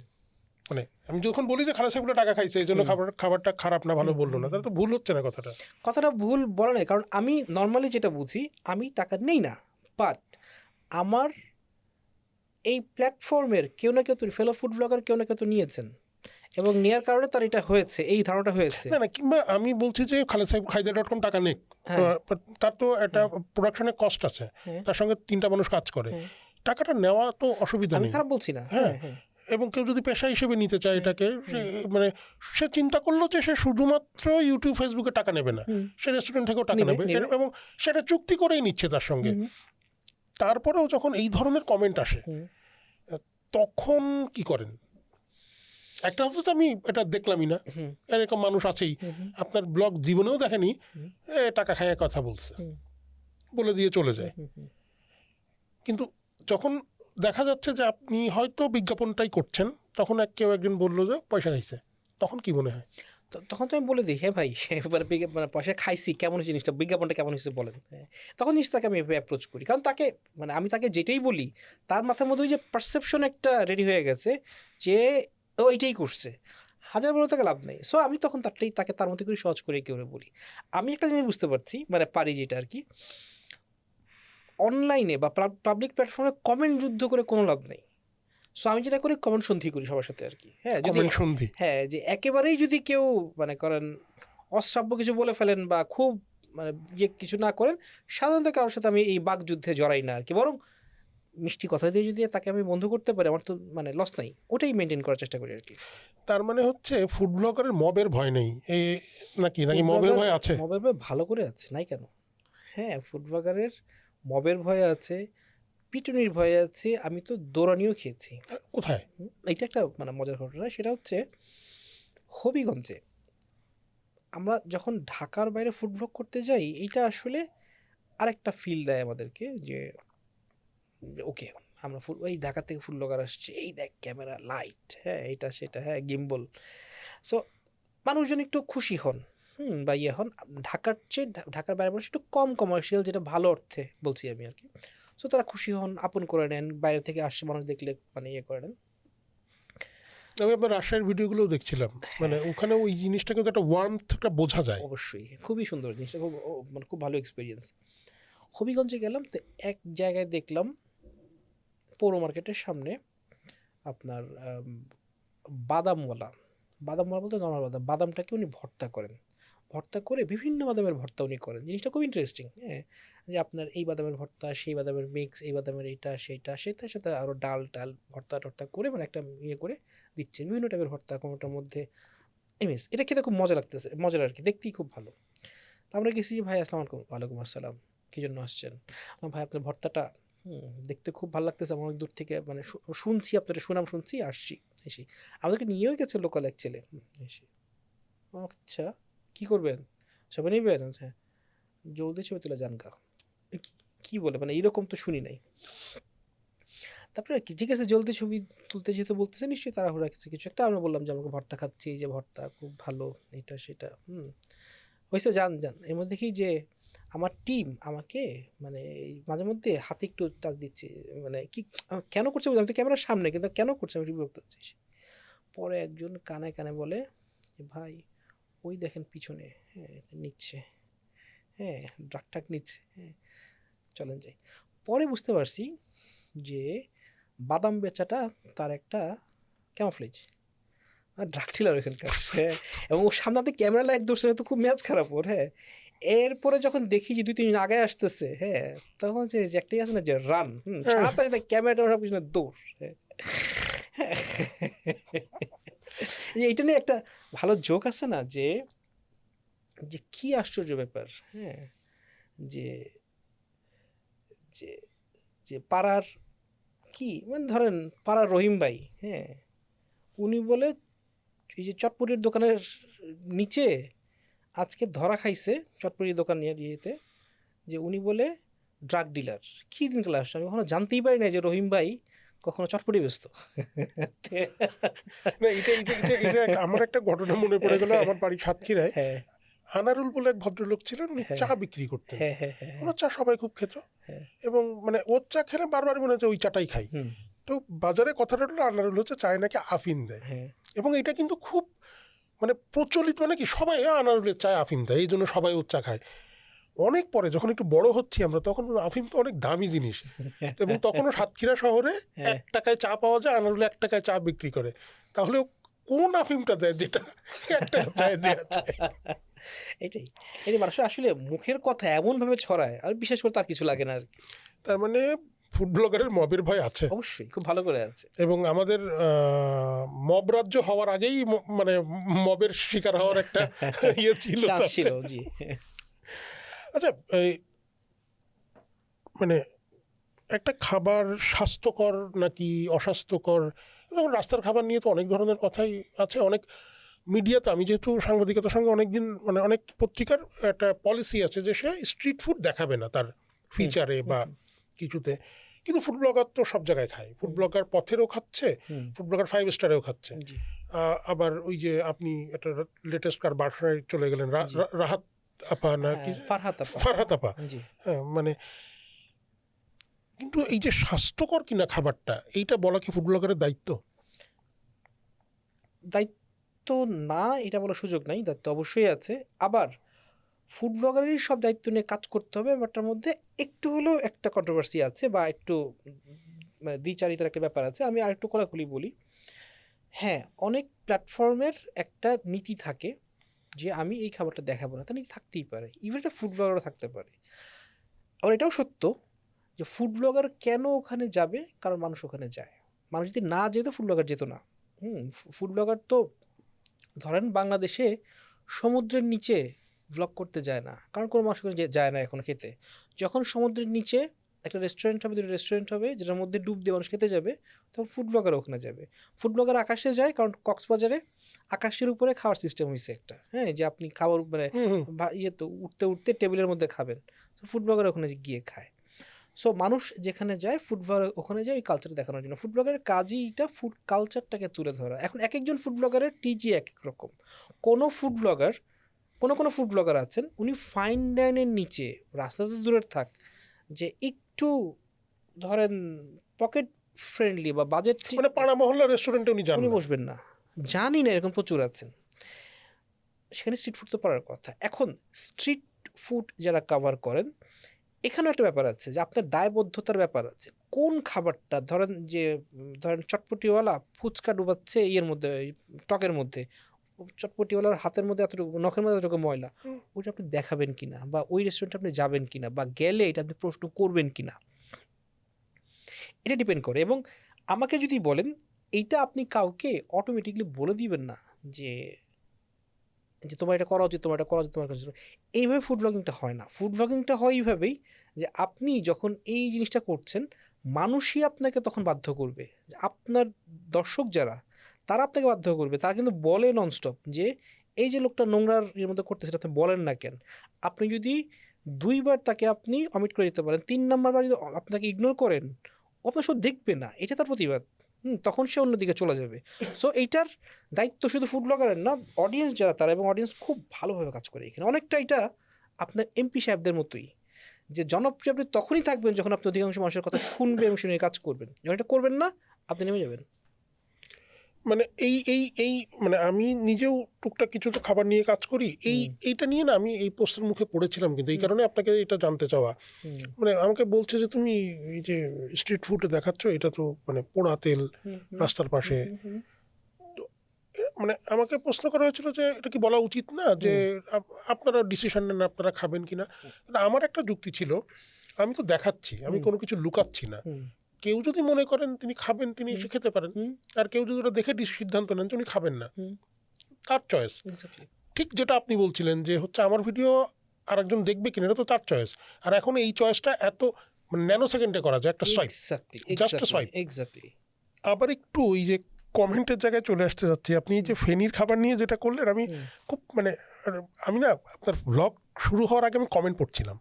মানে আমি যখন বলি যে খালেদ সাহেবুল্লাহ টাকা খাইছে এই জন্য খাবারটা খারাপ না ভালো বললো না, তাহলে তো ভুল হচ্ছে না কথাটা। কথাটা ভুল বলা নাই, কারণ আমি নর্মালি যেটা বুঝি, আমি টাকা নেই না, বাট আমার এই প্ল্যাটফর্মের কেউ না কেউ তো, ফেলো ফুড ব্লগার কেউ না কেউ তো নিয়েছেন, এবং নেওয়ার কারণে তার এটা হয়েছে, এই ধারণাটা হয়েছে। না না, কিংবা আমি বলছি যে খালেদ সাহেব খাইদা.com টাকা নেক, হ্যাঁ। তার তো একটা প্রোডাকশনের কস্ট আছে, হ্যাঁ। তার সঙ্গে 3টা মানুষ কাজ করে, হ্যাঁ। টাকাটা নেওয়া তো অসুবিধা আমি নেই। খারাপ বলছি না। হ্যাঁ, হ্যাঁ, হ্যাঁ। এবং কেউ যদি পেশা হিসেবে নিতে চায় এটাকে, মানে সে চিন্তা করলো যে সে শুধুমাত্র ইউটিউব ফেসবুকে টাকা নেবে না, সে রেস্টুরেন্ট থেকেও টাকা নেবে, এবং সেটা চুক্তি করেই নিচ্ছে তার সঙ্গে। তারপরেও যখন এই ধরনের কমেন্ট আসে তখন কি করেন? একটা অবস্থা আমি এটা দেখলামই না, এরকম মানুষ আছেই, আপনার ব্লগ জীবনেও দেখেনি, টাকা খাইয়ে কথা বলছে, বলে দিয়ে চলে যায়। কিন্তু যখন দেখা যাচ্ছে যে আপনি হয়তো বিজ্ঞাপনটাই করছেন, তখন কেউ একজন বললো যে পয়সা খাইছে, তখন কি মনে হয়? তখন তো আমি বলে দিই, হ্যাঁ ভাই, এবার মানে পয়সা খাইছি, কেমন জিনিসটা, বিজ্ঞাপনটা কেমন হয়েছে বলেন। হ্যাঁ, তখন জিনিসটাকে আমি অ্যাপ্রোচ করি, কারণ তাকে, মানে আমি তাকে যেটাই বলি, তার মাথার মধ্যে ওই যে পারসেপশন একটা রেডি হয়ে গেছে যে ও এইটাই করছে, হাজার বড় তাকে লাভ নেই। সো আমি তখন তাকে তার মধ্যে করে সহজ করে কেউ বলি। আমি একটা জিনিস বুঝতে পারছি, মানে পারি যেটা আর কি, অনলাইনে বা পাবলিক প্ল্যাটফর্মে কমেন্ট যুদ্ধ করে কোনো লাভ নেই। সো আমি যেটা করি, কমেন্ট সন্ধি করি সবার সাথে আর কি। হ্যাঁ, যদি সন্ধি, হ্যাঁ, যে একেবারেই যদি কেউ মানে করেন অশ্রাব্য কিছু বলে ফেলেন বা খুব মানে ইয়ে কিছু না করেন, সাধারণত কারোর সাথে আমি এই বাকযুদ্ধে জড়াই না আর কি। বরং মিষ্টি কথা দিয়ে যদি তাকে আমি বন্ধ করতে পারি, আমার তো মানে লস নাই, ওটাই মেনটেন করার চেষ্টা করি আর কি। তার মানে হচ্ছে ফুড ব্লগারের মবের ভয় নেই নাকি মবের ভয় আছে? মবের ভয় ভালো করে আছে, নাই কেন? হ্যাঁ, ফুড ব্লগারের মবের ভয় আছে, পিটুনির ভয় আছে, আমি তো দৌড়ানিও খেয়েছি। কোথায়? এইটা একটা মানে মজার ঘটনা, সেটা হচ্ছে হবিগঞ্জে আমরা যখন ঢাকার বাইরে ফুড ব্লগ করতে যাই, এইটা আসলে আরেকটা ফিল দেয় আমাদেরকে যে ওকে, আমরা ওই ঢাকা থেকে ফুড ব্লগার আসছে, এই দেখ ক্যামেরা, লাইট, হ্যাঁ এটা সেটা, হ্যাঁ গিম্বল। সো মানুষজন একটু খুশি হন, বা ইয়ে হন। ঢাকার চেয়ে ঢাকার বাইরে মানুষ একটু কম কমার্শিয়াল, যেটা ভালো অর্থে বলছি আমি আর কি। সো তারা খুশি হন, আপন করে নেন, বাইরে থেকে আসছে মানুষ দেখলে মানে ইয়ে করে নেন। আমি আপনার রাজশাহীর ভিডিওগুলো দেখছিলাম, মানে ওখানে ওই জিনিসটা কিন্তু একটা ওয়ার্মথটা বোঝা যায়। অবশ্যই খুবই সুন্দর জিনিসটা, খুব মানে খুব ভালো এক্সপিরিয়েন্স। হবিগঞ্জে গেলাম তো, এক জায়গায় দেখলাম পৌর মার্কেটের সামনে আপনার বাদামওয়ালা বলতে নর্মাল বাদামটাকে উনি ভর্তা করেন, ভর্তা করে বিভিন্ন বাদামের ভর্তা উনি করেন। জিনিসটা খুব ইন্টারেস্টিং। হ্যাঁ, যে আপনার এই বাদামের ভর্তা, সেই বাদামের মিক্স, এই বাদামের এইটা সেইটা, সেটার সাথে আরও ডাল ভর্তা টর্তা করে মানে একটা ইয়ে করে দিচ্ছেন, বিভিন্ন টাইপের ভর্তা কোনোটার মধ্যে। এমএস এটা খেতে খুব মজার আর কি, দেখতেই খুব ভালো। তা আমরা গেছি যে ভাই আসসালামু আলাইকুম। ওয়ালাইকুম আসসালাম, কী জন্য আসছেন? ভাই আপনার ভর্তাটা দেখতে খুব ভালো লাগতেছে, আমার অনেক দূর থেকে মানে শুনছি, আপনার সুনাম শুনছি, আসছি। এসে আমাদেরকে নিয়েও গেছে লোকাল এক ছেলে। এসে আচ্ছা কী করবেন, ছবি নেবেন? আচ্ছা জলদি ছবি তুলে যান গা। কী বলে মানে এইরকম তো শুনি নাই। তারপরে কি ঠিক আছে, জলদি ছবি তুলতে যেহেতু বলতেছে, নিশ্চয়ই তাড়াহুড়া কিছু একটা। আমরা বললাম যে আমাকে ভর্তা খাচ্ছি, এই যে ভর্তা খুব ভালো, এটা সেটা হয়েছে, যান। এর মধ্যে দেখি যে আমার টিম আমাকে মানে মাঝে মধ্যে হাতে একটু টাচ দিচ্ছে, মানে কি কেন করছে বুঝলাম, তো ক্যামেরার সামনে, কিন্তু কেন করছে আমি বিরক্ত হচ্ছি। পরে একজন কানে কানে বলে যে ভাই ওই দেখেন পিছনে, হ্যাঁ নিচ্ছে, হ্যাঁ ড্রাগ নিচ্ছে, হ্যাঁ চলেন যাই। পরে বুঝতে পারছি যে বাদাম বেচাটা তার একটা ক্যামোফ্লেজ, ড্রাগ ডিলার ওইখানকার। হ্যাঁ, এবং ওর সামনে ক্যামেরা লাইট ধরছে, তো খুব মেজাজ খারাপ ওর। হ্যাঁ, এরপরে যখন দেখি যে 2-3 দিন আগে আসতেছে, হ্যাঁ তখন যে একটাই আছে না যে রান, সাথে সাথে ক্যামেরা পিছনে দৌড়। হ্যাঁ, এইটা নিয়ে একটা ভালো জোক আছে না, যে যে কি আশ্চর্য ব্যাপার, হ্যাঁ যে যে যে পাড়ার কি মানে ধরেন পাড়ার রহিম ভাই, হ্যাঁ উনি বলে এই যে চটপটির দোকানের নিচে আজকে ধরা খাইছে, চটপটির দোকান নিয়ে ইয়েতে, যে উনি বলে ড্রাগ ডিলার। কী দিন কালে আসছে, আমি কখনো জানতেই পারি না যে রহিম ভাই কখনো চটপটি ব্যস্ত। না এটা আমার একটা ঘটনা মনে পড়ে গেল। আমার বাড়ি সাতক্ষীরায়, হ্যাঁ আনারুল বলে এক ভদ্রলোক ছিলেন, উনি চা বিক্রি করতেন। হ্যাঁ ওনার চা সবাই খুব খেত, এবং মানে ওর চা খেলে বারবার মনে হচ্ছে ওই চাটাই খাই। তো তো বাজারে কথাটা হলো আনারুল হচ্ছে চায় নাকি আফিম দেয়, হ্যাঁ এবং এটা কিন্তু খুব মানে প্রচলিত, মানে কি সবাই আনারুলের চায় আফিম দেয়, এই জন্য সবাই ওর চা খায়। অনেক পরে যখন একটু বড় হচ্ছি আমরা, তখন আফিম তো অনেক দামি জিনিস, এবং তখনও সাতক্ষীরা শহরে হ্যাঁ 1 টাকায় চা পাওয়া যায়, আনারুলে 1 টাকায় চা বিক্রি করে। তাহলে ও কোন আফিমটা দেয় যেটা 1 টাকা চায় দেওয়া যায়? এটাই এই মানুষের আসলে মুখের কথা এমন ভাবে ছড়ায়, আর বিশেষ করে তার কিছু লাগে না আর কি। তার মানে ফুড ব্লগারের মবের ভয় আছে, অবশ্যই খুব ভালো করে আছে। এবং আমাদের মব রাজ্য হওয়ার আগেই মানে মবের শিকার হওয়ার একটা ইয়ে ছিল, চান্স ছিল, জি। আচ্ছা এই মানে একটা খাবার স্বাস্থ্যকর নাকি অস্বাস্থ্যকর, এবং রাস্তার খাবার নিয়ে তো অনেক ধরনের কথাই আছে। অনেক মিডিয়াতে, আমি যেহেতু সাংবাদিকতার সঙ্গে অনেকদিন, মানে অনেক পত্রিকার একটা পলিসি আছে যে সে স্ট্রিট ফুড দেখাবে না তার ফিচারে বা কিছুতে, কিন্তু ফুড ব্লগার তো সব জায়গায় খায়। ফুড ব্লগার পথেরও খাচ্ছে, ফুড ব্লগার 5 স্টারেও খাচ্ছে। জি আবার ওই যে আপনি একটা লেটেস্ট কার বাসায় চলে গেলেন, রাহাত আপা না কি, ফারহাত আপা, জি। হ্যাঁ, মানে কিন্তু এই যে স্বাস্থ্যকর কিনা খাবারটা, এইটা বলা কি ফুড ব্লগারের দায়িত্ব? দায়িত্ব না এটা বলার সুযোগ নাই, দায়িত্ব অবশ্যই আছে। আবার ফুড ব্লগারেরই সব দায়িত্ব নিয়ে কাজ করতে হবে, বাটটার মধ্যে একটু হলেও একটা কন্ট্রোভার্সি আছে বা একটু মানে দ্বিচারিতার একটা ব্যাপার আছে। আমি আরেকটু খোলাখুলি বলি, হ্যাঁ অনেক প্ল্যাটফর্মের একটা নীতি থাকে যে আমি এই খাবারটা দেখাবো না, তা নীতি থাকতেই পারে, ইভেন একটা ফুড ব্লগারও থাকতে পারে। আবার এটাও সত্য যে ফুড ব্লগার কেন ওখানে যাবে, কারণ মানুষ ওখানে যায়। মানুষ যদি না যেত ফুড ব্লগার যেত না। ফুড ব্লগার তো ধরেন বাংলাদেশে সমুদ্রের নিচে ব্লগ করতে যায় না, কারণ কোনো মানুষ ওখানে যায় না এখন খেতে। যখন সমুদ্রের নিচে একটা রেস্টুরেন্ট হবে, দুটো রেস্টুরেন্ট হবে যেটার মধ্যে ডুব দিয়ে মানুষ খেতে যাবে, তখন ফুড ব্লগার ওখানে যাবে। ফুড ব্লগার আকাশে যায়, কারণ কক্সবাজারে আকাশের উপরে খাওয়ার সিস্টেম হয়েছে একটা, হ্যাঁ, যে আপনি খাবার মানে ইয়ে তো উঠতে উঠতে টেবিলের মধ্যে খাবেন, তো ফুড ব্লগার ওখানে গিয়ে খায়। সো মানুষ যেখানে যায় ফুড ব্লগার ওখানে যায় ওই কালচার দেখানোর জন্য। ফুড ব্লগারের কাজই এটা, ফুড কালচারটাকে তুলে ধরা। এখন এক একজন ফুড ব্লগারের টিজি এক এক রকম। কোনো ফুড ব্লগার, কোনো ফুড ব্লগার আছেন উনি ফাইন ডাইনের নিচে, রাস্তাতে দূরের থাক, যে একটু ধরেন পকেট ফ্রেন্ডলি বা বাজেট, মানে পাড়া মহল্লা রেস্টুরেন্টে উনি যান উনি না। বসবেন না। জানি না, এরকম প্রচুর আছেন। সেখানে স্ট্রিট ফুড তো পারার কথা। এখন স্ট্রিট ফুড যারা কভার করেন, এখানেও একটা ব্যাপার আছে যে আপনার দায়বদ্ধতার ব্যাপার আছে। কোন খাবারটা ধরেন চটপটিওয়ালা ফুচকা ডুবাচ্ছে ইয়ের মধ্যে, টকের মধ্যে, চটপটিওয়ালার হাতের মধ্যে এতটুকু, নখের মধ্যে এতটুকু ময়লা, ওইটা আপনি দেখাবেন কিনা, বা ওই রেস্টুরেন্টে আপনি যাবেন কিনা, বা গেলে এটা আপনি প্রশ্ন করবেন কিনা, এটা ডিপেন্ড করে। এবং আমাকে যদি বলেন, এইটা আপনি কাউকে অটোমেটিকলি বলে দিবেন না যে যে তোমার এটা করা উচিত, তোমার এটা করা উচিত, তোমার কাছে। এইভাবে ফুড ব্লগিংটা হয় না। ফুড ব্লগিংটা হয় এইভাবেই যে আপনি যখন এই জিনিসটা করছেন, মানুষই আপনাকে তখন বাধ্য করবে, যে আপনার দর্শক যারা, তারা আপনাকে বাধ্য করবে। তারা কিন্তু বলে ননস্টপ যে এই যে লোকটা নোংরার এর মধ্যে করতেছে, সেটা আপনি বলেন না কেন। আপনি যদি 2 বার তাকে আপনি অমিট করে দিতে পারেন, 3 নাম্বার বার যদি আপনাকে ইগনোর করেন, ও আপনার সব দেখবে না, এটা তার প্রতিবাদ। তখন সে অন্যদিকে চলে যাবে। সো এইটার দায়িত্ব শুধু ফুড ব্লগারের না, অডিয়েন্স যারা তারা, এবং অডিয়েন্স খুব ভালোভাবে কাজ করে এখানে। অনেকটা এটা আপনার এমপি সাহেবদের মতোই, যে জনপ্রিয় আপনি তখনই থাকবেন যখন আপনি অধিকাংশ মানুষের কথা শুনবেন এবং শুনে কাজ করবেন। যখন এটা করবেন না, আপনি নেমে যাবেন। মানে এই এই এই মানে আমি নিজেও টুকটাক কিছু তো খাবার নিয়ে কাজ করি, এইটা নিয়ে না আমি এই প্রশ্নের মুখে পড়েছিলাম, কিন্তু এই কারণে আপনাকে এটা জানতে চাওয়া। মানে আমাকে বলছে যে তুমি এই যে স্ট্রিট ফুডে দেখাচ্ছ, এটা তো মানে পোড়া তেল রাস্তার পাশে। মানে আমাকে প্রশ্ন করা হয়েছিল যে এটা কি বলা উচিত না, যে আপনারা ডিসিশন নেন আপনারা খাবেন কিনা। আমার একটা যুক্তি ছিল, আমি তো দেখাচ্ছি, আমি কোনো কিছু লুকাচ্ছি না। কেউ যদি মনে করেন তিনি খাবেন, তিনি এসে খেতে পারেন। আর কেউ যদি ওটা দেখে সিদ্ধান্ত নেন যে উনি খাবেন না, তার চয়েস। ঠিক যেটা আপনি বলছিলেন যে হচ্ছে আমার ভিডিও আর একজন দেখবে কিনা, এটা তো তার চয়েস। আর এখন এই চয়েসটা এত মানে ন্যানো সেকেন্ডে করা যায়, একটা সোয়াইপ, জাস্ট সোয়াইপ। আবার একটু ওই যে কমেন্টের জায়গায় চলে আসতে যাচ্ছি। আপনি যে ফেনীর খাবার নিয়ে যেটা করলেন, আমি খুব মানে আমি না আপনার ব্লগ শুরু হওয়ার আগে আমি কমেন্ট পড়ছিলাম,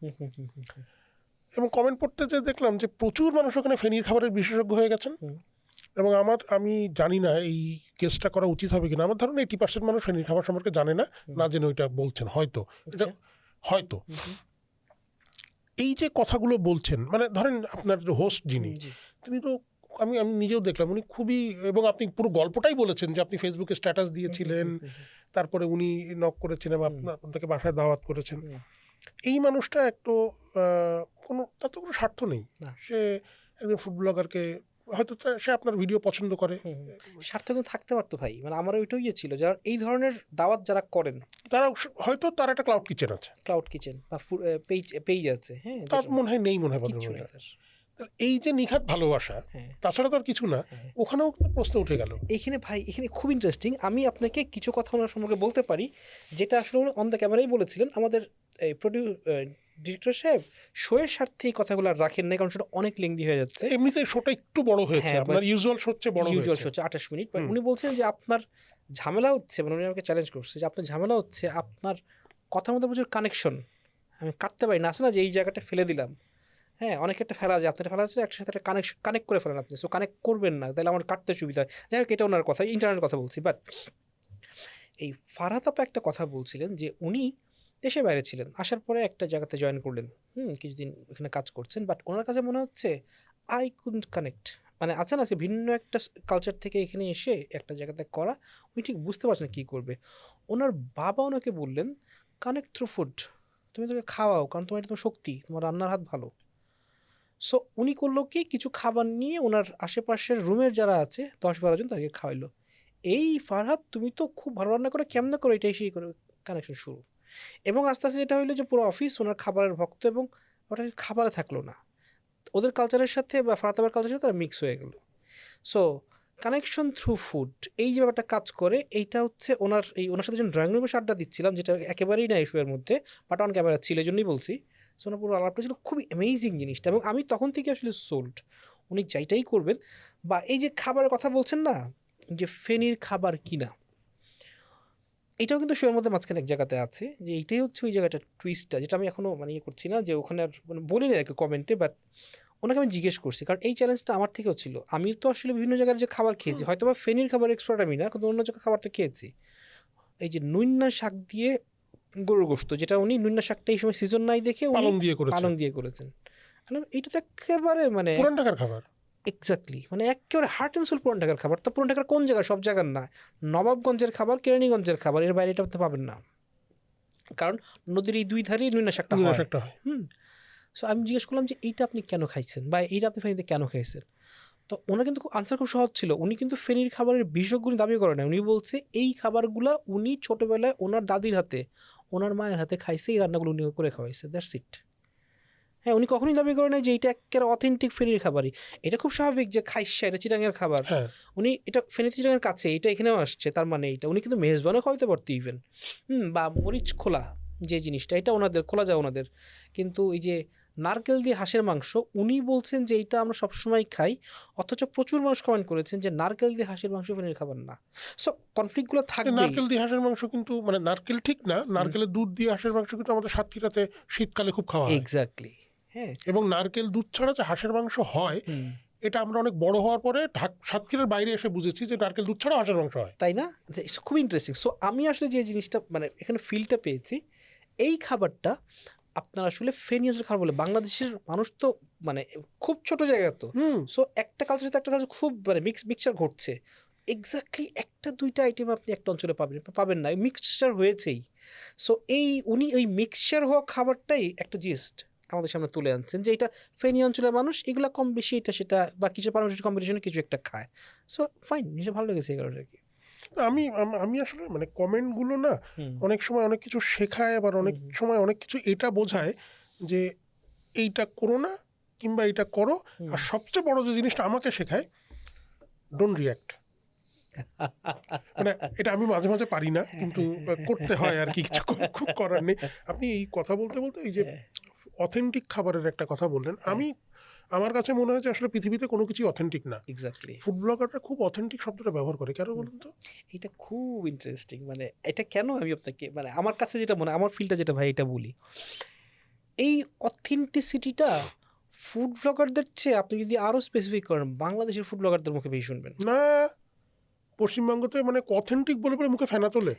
এবং কমেন্ট পড়তে যে দেখলাম যে প্রচুর মানুষ ওখানে ফেনীর খাবারের বিশেষজ্ঞ হয়ে গেছেন। এবং আমি জানি না এই কেসটা করা উচিত হবে কিনা। আমার ধারণা 80% মানুষ ফেনীর খাবার সম্পর্কে জানে না, না জেনে ওইটা বলছেন হয়তো। হয়তো এই যে কথাগুলো বলছেন, মানে ধরেন আপনার হোস্ট যিনি, তিনি তো আমি আমি নিজেও দেখলাম উনি খুবই, এবং আপনি পুরো গল্পটাই বলেছেন যে আপনি ফেসবুকে স্ট্যাটাস দিয়েছিলেন, তারপরে উনি নক করেছেন এবং আপনাকে বাসায় দাওয়াত করেছেন। এই মানুষটা একটু কোনো, তার তো কোনো স্বার্থ নেই। না। সে একজন ফুড ব্লগারকে হয়তো সে আপনার ভিডিও পছন্দ করে, স্বার্থ কিন্তু থাকতে পারতো ভাই, মানে আমারও ওইটাই ইয়ে ছিল যারা এই ধরনের দাওয়াত যারা করেন, তারা হয়তো তার একটা ক্লাউড কিচেন আছে, ক্লাউড কিচেন বা পেজ আছে, হ্যাঁ, তার মনে হয় নেই, মনে হয় কিচ্ছু নেই তার। এই যে নিখাত ভালোবাসা, হ্যাঁ, তাছাড়া তো আর কিছু না, ওখানেও তো প্রশ্ন উঠে গেল। এইখানে ভাই এখানে খুব ইন্টারেস্টিং, আমি আপনাকে কিছু কথা ওনার সম্পর্কে বলতে পারি যেটা আসলে উনি অন দ্য ক্যামেরাই বলেছিলেন। আমাদের এই ডিরেক্টর সাহেব শোয়ের স্বার্থে এই কথাগুলো আর রাখেন নাই, কারণ সেটা অনেক লেংদি হয়ে যাচ্ছে। এমনিতে শোটা একটু বড় হয়েছে, হ্যাঁ, আপনার ইউজুয়াল শো চেয়ে বড় ইউজুয়াল হয়েছে। শো হচ্ছে 28 মিনিট। উনি বলছেন যে আপনার ঝামেলা হচ্ছে, মানে উনি আমাকে চ্যালেঞ্জ করছে যে আপনার ঝামেলা হচ্ছে আপনার কথার মধ্যে প্রচুর কানেকশন আমি কাটতে পারি না, আছে না যে এই জায়গাটা ফেলে দিলাম, হ্যাঁ, অনেক একটা ফেলা যায়, আপনার ফেলা আছে একটা সাথে একটা কানেক্ট করে ফেলেন আপনি, সো কানেক্ট করবেন না, তাহলে আমার কাটতে সুবিধা হয়। যাই হোক, এটা ওনার কথা, ইন্টারনেট কথা বলছি। বাট এই ফারহাত আপা একটা কথা বলছিলেন যে উনি দেশের বাইরে ছিলেন, আসার পরে একটা জায়গাতে জয়েন করলেন, কিছুদিন এখানে কাজ করছেন, বাট ওনার কাছে মনে হচ্ছে আই কুডন্ট কানেক্ট, মানে আছে না ভিন্ন একটা কালচার থেকে এখানে এসে একটা জায়গাতে করা, উনি ঠিক বুঝতে পারছেন না কী করবে। ওনার বাবা ওনাকে বললেন কানেক্ট থ্রু ফুড, তুমি তোকে খাওয়াও, কারণ তোমার এটা তোমার শক্তি, তোমার রান্নার হাত ভালো। সো উনি করলো কি, কিছু খাবার নিয়ে ওনার আশেপাশের রুমের যারা আছে 10-12 জন তাদেরকে খাওয়াইলো। এই ফারহাদ তুমি তো খুব ভালো রান্না করে, কেমনে করো, এটাই সেই করে কানেকশন শুরু। এবং আস্তে আস্তে যেটা হইলো যে পুরো অফিস ওনার খাবারের ভক্ত, এবং ওটা খাবারে থাকলো না, ওদের কালচারের সাথে বা ফারাতাবের কালচারের সাথে তারা মিক্স হয়ে গেল। সো কানেকশন থ্রু ফুড, এই যে ব্যাপারটা কাজ করে, এইটা হচ্ছে ওনার সাথে যখন ড্রয়িং রুমে বসে আড্ডা দিচ্ছিলাম, যেটা একেবারেই না ইস্যুয়ের মধ্যে, বাট অন ক্যামেরা ছিল, এই জন্যই বলছি। সো ওনার পুরো আলাপটা ছিল খুবই অ্যামেজিং জিনিসটা, এবং আমি তখন থেকে আসলে সোল্ড, উনি যাইটাই করবেন। বা এই যে খাবারের কথা বলছেন না, যে ফেনীর খাবার কিনা, এটাও কিন্তু শোয়ের মধ্যে মাঝখানে এক জায়গাতে আছে, যে এইটাই হচ্ছে ওই জায়গাটা টুইস্টটা, যেটা আমি এখনও মানে ইয়ে করছি না, যে ওখানে আর মানে বলি না আর কি কমেন্টে, বাট ওনাকে আমি জিজ্ঞেস করছি, কারণ এই চ্যালেঞ্জটা আমার থেকেও ছিল। আমি তো আসলে বিভিন্ন জায়গার যে খাবার খেয়েছি, হয়তো বা ফেনীর খাবার এক্সপার্ট আমি না, কিন্তু অন্য জায়গায় খাবারটা খেয়েছি। এই যে নুইন্না শাক দিয়ে গরুর গোশত, যেটা উনি নুইন্না শাকটা এই সময় সিজন নাই দেখে পালং দিয়ে করেছেন, এইটা তো একেবারে মানে পুরান ঢাকার খাবার, এক্স্যাক্টলি, মানে একেবারে হার্ট অ্যান্ড সোল পুরান ঢাকার খাবার। তা পুরান ঢাকার কোন জায়গা? সব জায়গার না, নবাবগঞ্জের খাবার, কেরানীগঞ্জের খাবার, এর বাইরে এটা পাবেন না, কারণ নদীর এই দুই ধারেই নুইন্না শাকটা হয়। সো আমি জিজ্ঞেস করলাম যে এইটা আপনি কেন খাইছেন, বা এইটা আপনি ফেনীতে কেন খাইছেন? তো ওনার কিন্তু আনসার খুব সহজ ছিল, উনি কিন্তু ফেনীর খাবারের বিশেষজ্ঞ দাবি করে না, উনি বলছে এই খাবারগুলো উনি ছোটোবেলায় ওনার দাদির হাতে, ওনার মায়ের হাতে খাইছে, এই রান্নাগুলো উনি করে খাওয়াইছে, দ্যাটস ইট। হ্যাঁ, উনি কখনোই দাবি করে না যে এইটা একেবারে অথেন্টিক ফেনীর খাবারই। এটা খুব স্বাভাবিক যে খাইসা এটা চিটাঙের খাবার, উনি এটা ফেনী চিটাঙের কাছে, এটা এখানেও আসছে, তার মানে এইটা উনি কিন্তু মেজবানও খাওয়াইতে পারতো ইভেন। বা মরিচ খোলা যে জিনিসটা, এটা ওনাদের খোলা যায় ওনাদের। কিন্তু এই যে নারকেল দিয়ে হাঁসের মাংস, উনি বলছেন যে এইটা আমরা সবসময় খাই, অথচ প্রচুর মানুষ কমেন্ট করেছেন যে নারকেল দিয়ে হাঁসের মাংস ফেনীর খাবার না। সো কনফ্লিক্টগুলো থাকবে। নারকেল দিয়ে হাঁসের মাংস কিন্তু, মানে নারকেল ঠিক না, নারকেলের দুধ দিয়ে হাঁসের মাংস কিন্তু আমাদের সাতক্ষীরাতে শীতকালে খুব খাওয়া হয়। এক্স্যাক্টলি, হ্যাঁ। এবং নারকেল দুধ ছাড়া যে হাঁসের মাংস হয়, এটা আমরা অনেক বড় হওয়ার পরে সাতক্ষীরার বাইরে এসে বুঝেছি যে নারকেল দুধ ছাড়া হাঁসের মাংস হয়, তাই না? খুব ইন্টারেস্টিং। সো আমি আসলে যে জিনিসটা মানে এখানে ফিলটা পেয়েছি, এই খাবারটা আপনার আসলে ফেনী অঞ্চলের খাবার বলে, বাংলাদেশের মানুষ তো মানে খুব ছোট জায়গা তো, সো একটা কালচার সাথে একটা কালচার খুব মানে মিক্সচার ঘটছে। এক্স্যাক্টলি একটা দুইটা আইটেম আপনি একটা অঞ্চলে পাবেন না, মিক্সচার হয়েছেই। সো উনি ওই মিক্সচার হওয়া খাবারটাই একটা জিস্ট আমাদের সামনে তুলে আনছেন, যে এটা ফেনী অঞ্চলের মানুষ এগুলো কম বেশি এটা সেটা বা কিছু পারমিশন কম্পিটিশনে কিছু একটা খায়। সো ফাইন, জিনিসটা ভালো লেগেছে এই কারণে আর কি। আমি আসলে মানে কমেন্টগুলো না অনেক সময় অনেক কিছু শেখায়, আবার অনেক সময় অনেক কিছু এটা বোঝায় যে এইটা করো না কিংবা এইটা করো। আর সবচেয়ে বড় যে জিনিসটা আমাকে শেখায়, ডোন্ট রিয়াক্ট। মানে এটা আমি মাঝে মাঝে পারি না, কিন্তু করতে হয় আর কি, কিছু খুব করার নেই। আপনি এই কথা বলতে বলতে এই যে অথেন্টিক খাবারের একটা কথা বললেন, আমার কাছে মনে হয় যে আসলে পৃথিবীতে কোনো কিছু অথেন্টিক না। এক্স্যাক্টলি, ফুড ব্লগাররা খুব অথেন্টিক শব্দটা ব্যবহার করে, কেন বলুন তো? এটা খুব ইন্টারেস্টিং, মানে এটা কেন আমি আপনাকে মানে আমার কাছে যেটা মনে, আমার ফিলটা যেটা ভাই এটা বলি, এই অথেন্টিসিটিটা ফুড ব্লগারদের চেয়ে আপনি যদি আরও স্পেসিফিক করেন, বাংলাদেশের ফুড ব্লগারদের মুখে বেশি শুনবেন না। পশ্চিমবঙ্গতে মানে অথেন্টিক বলে পরে মুখে ফেনা তোলে,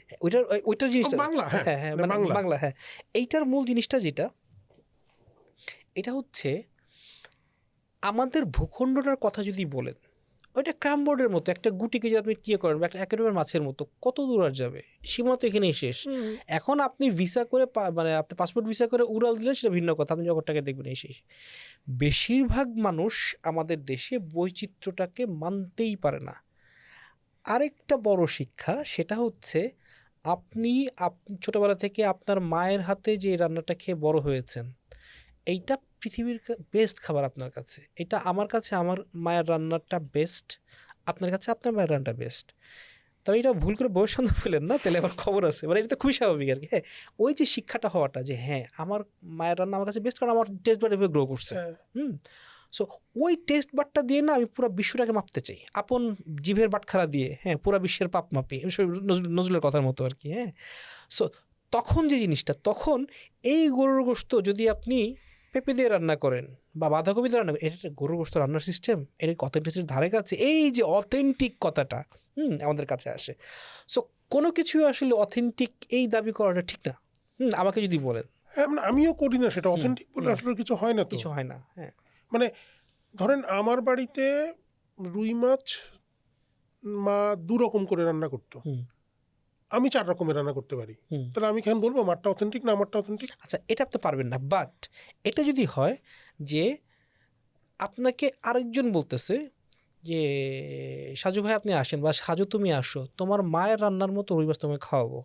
ওইটার জিনিসটা বাংলা। হ্যাঁ, বাংলা, হ্যাঁ। এইটার মূল জিনিসটা যেটা, এটা হচ্ছে আমাদের ভূখণ্ডটার কথা যদি বলেন, ওইটা ক্রামবোর্ডের মতো, একটা গুটিকে যদি আপনি কী করেন বা একটা অ্যাকোয়ারিয়ামের মাছের মতো, কত দূর আর যাবে? সীমা তো এখানেই শেষ। এখন আপনি ভিসা করে মানে আপনি পাসপোর্ট ভিসা করে উড়াল দিলেন, সেটা ভিন্ন কথা, আপনি জগৎটাকে দেখবেন এই শেষ। বেশিরভাগ মানুষ আমাদের দেশে বৈচিত্র্যটাকে মানতেই পারে না। আরেকটা বড় শিক্ষা, সেটা হচ্ছে আপনি ছোটোবেলা থেকে আপনার মায়ের হাতে যে রান্নাটা খেয়ে বড় হয়েছেন, এইটা পৃথিবীর বেস্ট খাবার আপনার কাছে। এটা আমার কাছে আমার মায়ের রান্নাটা বেস্ট, আপনার কাছে আপনার মায়ের রান্নাটা বেস্ট। তবে এটা ভুল করে বউয়ের সন্দেহ পেলেন না, তাহলে আবার খবর আছে। মানে এটা তো খুবই স্বাভাবিক আর কি। হ্যাঁ, ওই যে শিক্ষাটা হওয়াটা যে হ্যাঁ আমার মায়ের রান্না আমার কাছে বেস্ট, কারণ আমার টেস্ট বাড এভাবে গ্রো করছে। সো ওই টেস্ট বাটটা দিয়ে না আমি পুরো বিশ্বটাকে মাপতে চাই, আপন জিভের বাটখারা দিয়ে। হ্যাঁ, পুরো বিশ্বের পাপ মাপি, নজরুলের কথার মতো আর কি। হ্যাঁ, সো তখন যে জিনিসটা, তখন এই গরুর গোশত যদি আপনি পেঁপে দিয়ে রান্না করেন বা বাঁধাকপি দিয়ে রান্না করেন, এটা গরুর গোশত রান্নার সিস্টেম, এটা অথেন্টিসিটির ধারে কাছে। এই যে অথেন্টিক কথাটা আমাদের কাছে আসে। সো কোনো কিছু আসলে অথেন্টিক এই দাবি করাটা ঠিক না। আমাকে যদি বলেন, হ্যাঁ, মানে আমিও করি না সেটা। অথেন্টিক বলে আসলে কিছু হয় না, তো কিছু হয় না। হ্যাঁ, মানে ধরেন আমার বাড়িতে রুই মাছ মা 2 রকম করে রান্না করতো, আমি 4 রকমের রান্না করতে পারি। তাহলে আমি কেন বলবো আমারটা অথেন্টিক না আমারটা অথেন্টিক? আচ্ছা, এটা আপনি পারবেন না। বাট এটা যদি হয় যে আপনাকে আরেকজন বলতেছে যে সাজু ভাই আপনি আসেন, বা সাজু তুমি আসো, তোমার মায়ের রান্নার মতো রুই মাছ তোমাকে খাওয়াবো।